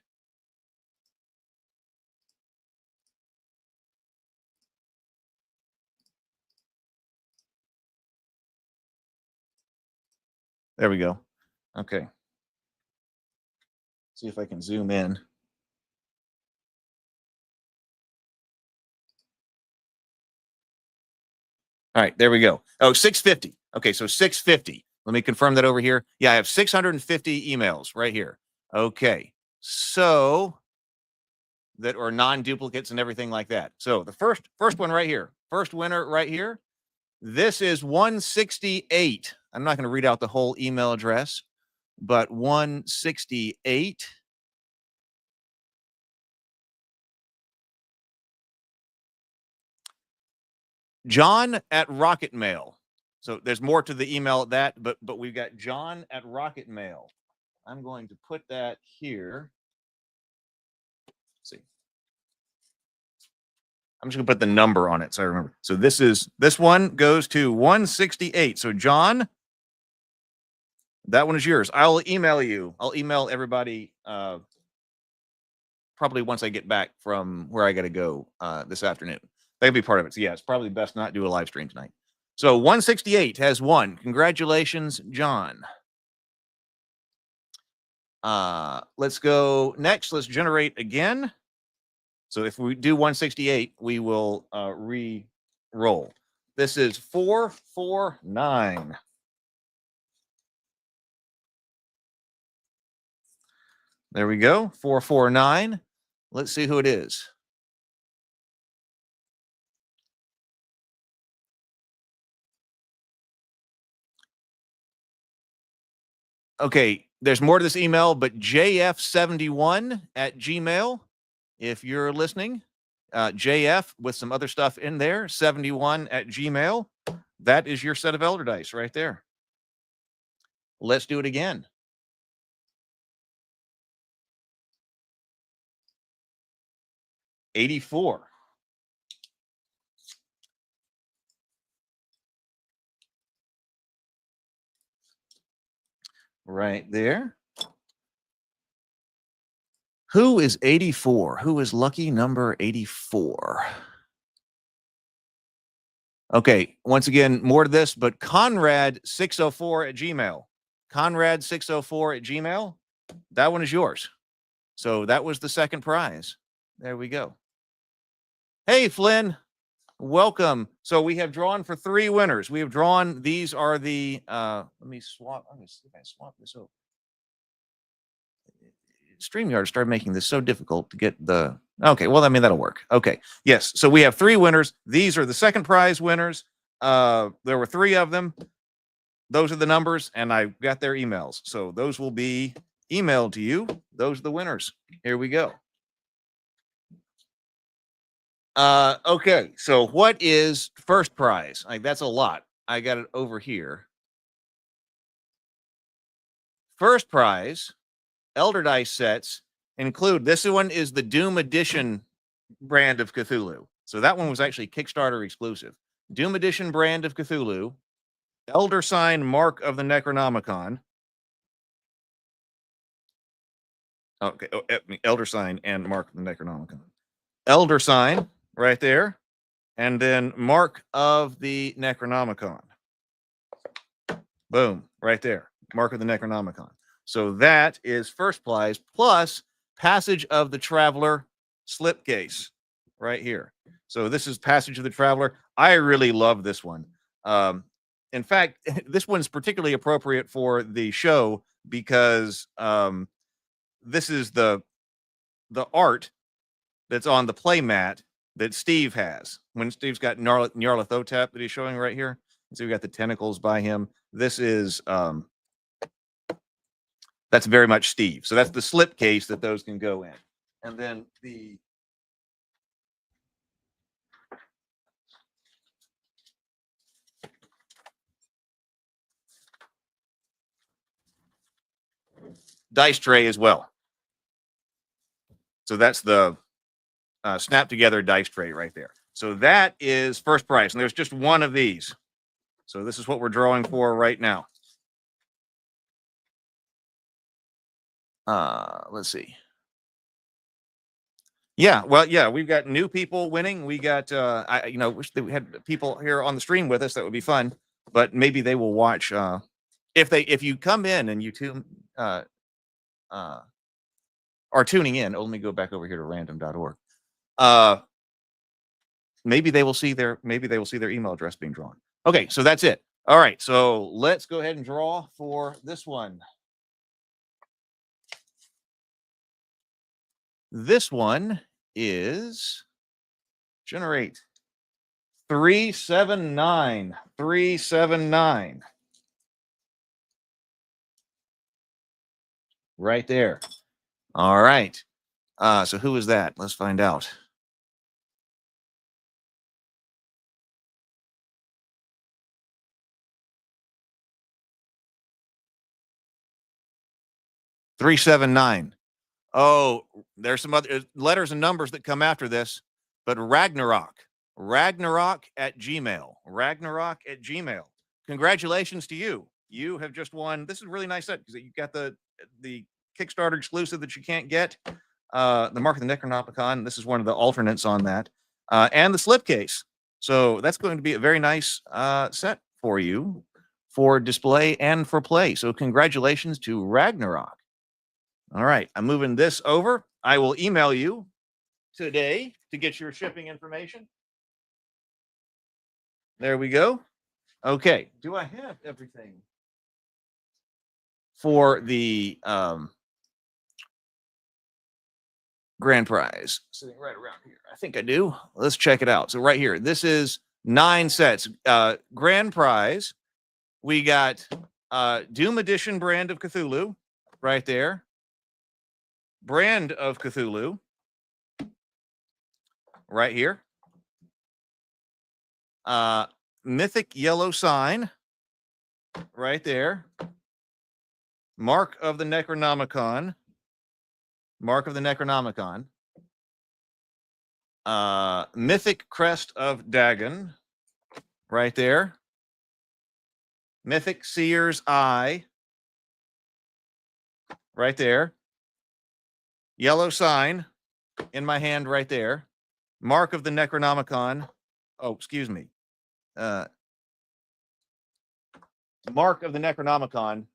There we go. Okay. See if I can zoom in. All right, there we go. Oh, 650. Okay, so 650. Let me confirm that over here. Yeah, I have 650 emails right here. Okay, so that are non-duplicates and everything like that. So the first one right here, first winner right here. This is 168. I'm not going to read out the whole email address, but 168. John at Rocket Mail. So there's more to the email at that, but we've got John at Rocket Mail. I'm going to put that here. Let's see. I'm just gonna put the number on it so I remember. So this one goes to 168. So John, that one is yours. I'll email you. I'll email everybody probably once I get back from where I got to go this afternoon. That'd be part of it. So yeah, it's probably best not do a live stream tonight. So 168 has won. Congratulations, John. Let's go next. Let's generate again. So if we do 168, we will re-roll. This is 449. There we go. 449. Let's see who it is. Okay, there's more to this email, but JF71 at Gmail, if you're listening, JF with some other stuff in there, 71 at Gmail. That is your set of Elder Dice right there. Let's do it again. 84. Right there. Who is 84? Who is lucky number 84? Okay, once again, more to this, but Conrad604 at Gmail. Conrad604 at Gmail. That one is yours. So that was the second prize. There we go. Hey, Flynn, welcome. So we have drawn for 3 winners. We have drawn, these are the, let me swap, I'm going to see if I swap this over. StreamYard started making this so difficult to get the, okay, well, I mean, that'll work. Okay, yes, so we have 3 winners. These are the second prize winners. There were 3 of them. Those are the numbers, and I got their emails. So those will be emailed to you. Those are the winners. Here we go. Okay, so what is first prize? Like, that's a lot. I got it over here. First prize, Elder Dice sets include, this one is the Doom Edition brand of Cthulhu. So that one was actually Kickstarter exclusive. Doom Edition brand of Cthulhu, Elder Sign Mark of the Necronomicon. Okay, Elder Sign and Mark of the Necronomicon. Elder Sign right there. And then Mark of the Necronomicon. Boom, right there. Mark of the Necronomicon. So that is first prize, plus Passage of the Traveler slipcase right here. So this is Passage of the Traveler. I really love this one. In fact, this one's particularly appropriate for the show because this is the art that's on the play mat that Steve has. When Steve's got Nyarlathotep that he's showing right here. So we got the tentacles by him. This is that's very much Steve. So that's the slipcase that those can go in. And then the dice tray as well. So that's the snap together dice tray right there. So that is first prize. And there's just one of these. So this is what we're drawing for right now. Let's see. Yeah, well, yeah, we've got new people winning. We got, I wish that we had people here on the stream with us. That would be fun. But maybe they will watch. If you come in and you are tuning in, let me go back over here to random.org. Maybe they will see their email address being drawn. Okay, so that's it. All right, so let's go ahead and draw for this one. This one is generate 379. 379. Right there. All right. So who is that? Let's find out. $379. Oh, there's some other letters and numbers that come after this, but Ragnarok at Gmail. Ragnarok at Gmail. Congratulations to you. You have just won. This is a really nice set because you got the Kickstarter exclusive that you can't get. The Mark of the Necronomicon. This is one of the alternates on that. And the slipcase. So that's going to be a very nice set for you for display and for play. So congratulations to Ragnarok. All right, I'm moving this over. I will email you today to get your shipping information. There we go. Okay, do I have everything for the grand prize? Sitting right around here. I think I do. Let's check it out. So right here, this is 9 sets. Grand prize, we got Doom Edition brand of Cthulhu right there. Brand of Cthulhu right here. Mythic Yellow Sign right there. Mark of the Necronomicon. Mark of the Necronomicon. Mythic Crest of Dagon, right there. Mythic Seer's Eye, right there. Yellow Sign in my hand right there. Mark of the Necronomicon. Oh, excuse me. Mark of the Necronomicon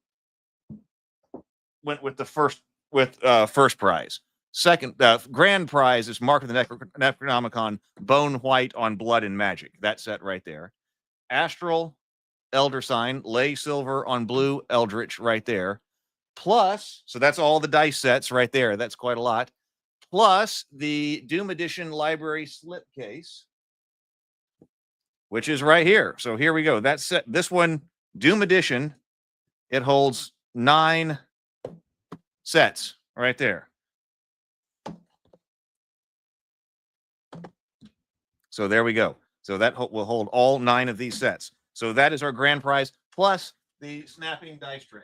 went with the first prize. Second, grand prize is Mark of the Necronomicon, Bone White on Blood and Magic. That set right there. Astral Elder Sign, Lay Silver on Blue Eldritch right there. Plus, so that's all the dice sets right there. That's quite a lot. Plus the Doom Edition Library slipcase, which is right here. So here we go. That's set. This one, Doom Edition, it holds 9 sets right there. So there we go. So that will hold all 9 of these sets. So that is our grand prize, plus the snapping dice trays.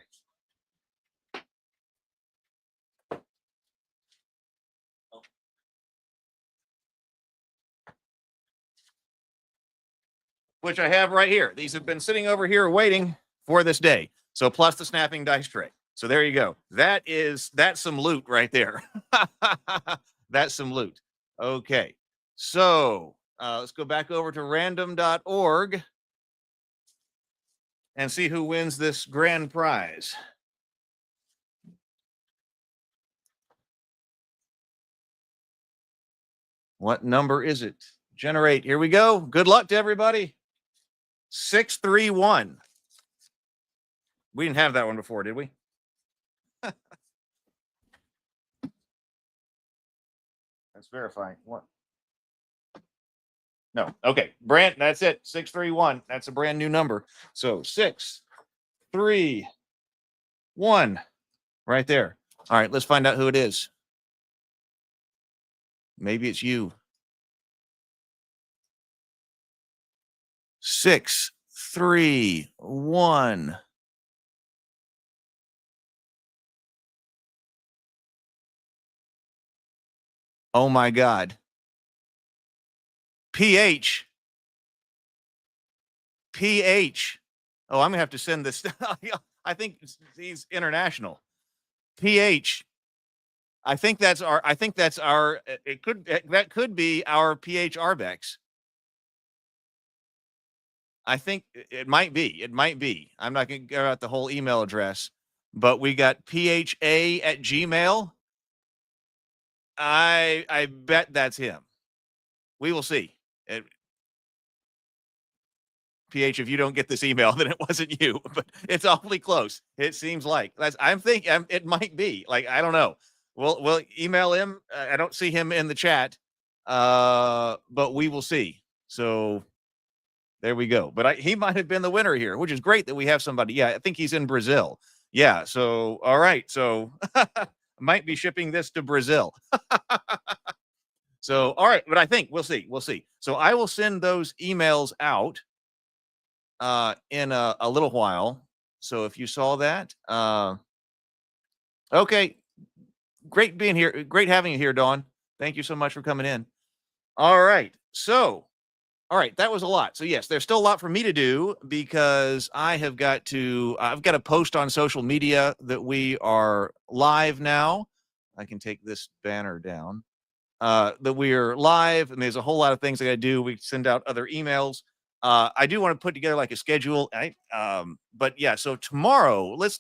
Which I have right here. These have been sitting over here waiting for this day. So plus the snapping dice tray. So there you go. That's some loot right there. That's some loot. Okay. So let's go back over to random.org and see who wins this grand prize. What number is it? Generate. Here we go. Good luck to everybody. 631. We didn't have that one before, did we? That's verifying. What? No. Okay. Brand, that's it. 631. That's a brand new number. So 631. Right there. All right, let's find out who it is. Maybe it's you. 631. Oh my God. PH. Oh, I'm gonna have to send this. I think he's international. PH. I think that's our. That could be our PH Arbex. I think it might be. It might be. I'm not going to give out the whole email address, but we got pha@gmail. I bet that's him. We will see. PH, if you don't get this email, then it wasn't you, but it's awfully close. It seems like I'm thinking it might be. Like, I don't know. We'll email him. I don't see him in the chat, but we will see. So there we go. But he might have been the winner here, which is great that we have somebody. Yeah, I think he's in Brazil. Yeah. So, all right. So might be shipping this to Brazil. So, all right. But I think we'll see. We'll see. So I will send those emails out in a little while. So if you saw that, okay. Great being here. Great having you here, Dawn. Thank you so much for coming in. All right. So, all right, that was a lot. So yes, there's still a lot for me to do because I've got to post on social media that we are live now. I can take this banner down. That we are live, and there's a whole lot of things I got to do. We send out other emails. I do want to put together like a schedule. But yeah, so tomorrow, let's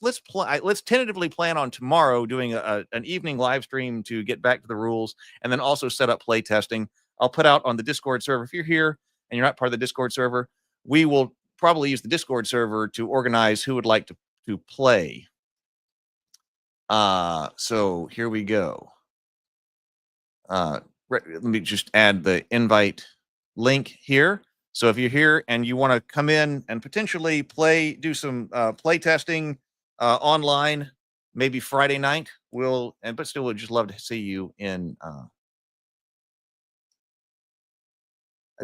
tentatively plan on tomorrow doing an evening live stream to get back to the rules, and then also set up play testing. I'll put out on the Discord server. If you're here and you're not part of the Discord server, we will probably use the Discord server to organize who would like to play. So here we go. Let me just add the invite link here. So if you're here and you want to come in and potentially do some play testing online, maybe Friday night, but still would just love to see you in.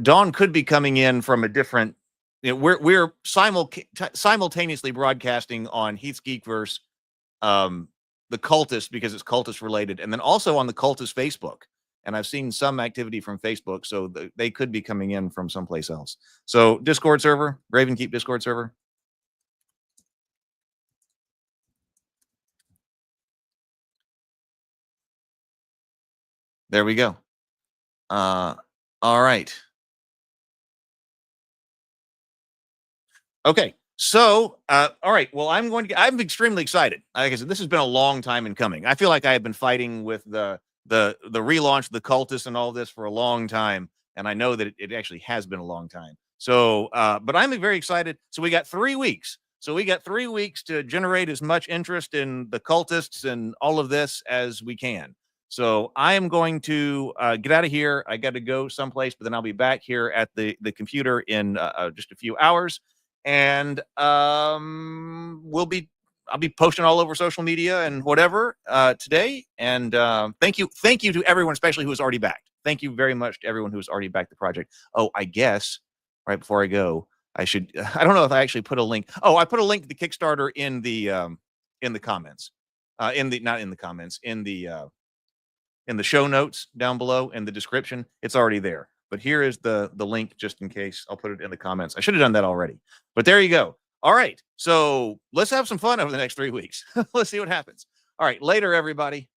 Dawn could be coming in from a different. We're simultaneously broadcasting on Heath's Geekverse, the Cultists, because it's Cultist related, and then also on the Cultist Facebook. and I've seen some activity from Facebook, so they could be coming in from someplace else. So Discord server, Ravenkeep Discord server. There we go. All right. Okay. So, all right. Well, I'm extremely excited. Like I said, this has been a long time in coming. I feel like I have been fighting with the relaunch of the Cultists and all this for a long time. And I know that it actually has been a long time. So, but I'm very excited. So we got 3 weeks. So we got 3 weeks to generate as much interest in the Cultists and all of this as we can. So I am going to get out of here. I got to go someplace, but then I'll be back here at the computer in just a few hours, and I'll be posting all over social media and whatever today. And thank you to everyone, especially who has already backed. Thank you very much to everyone who has already backed the project. Oh, I guess right before I go, I should. I don't know if I actually put a link. Oh, I put a link to the Kickstarter in the comments. Not in the comments, in the show notes down below in the description. It's already there. But here is the link just in case. I'll put it in the comments. I should have done that already. But there you go. All right. So let's have some fun over the next 3 weeks. Let's see what happens. All right. Later, everybody.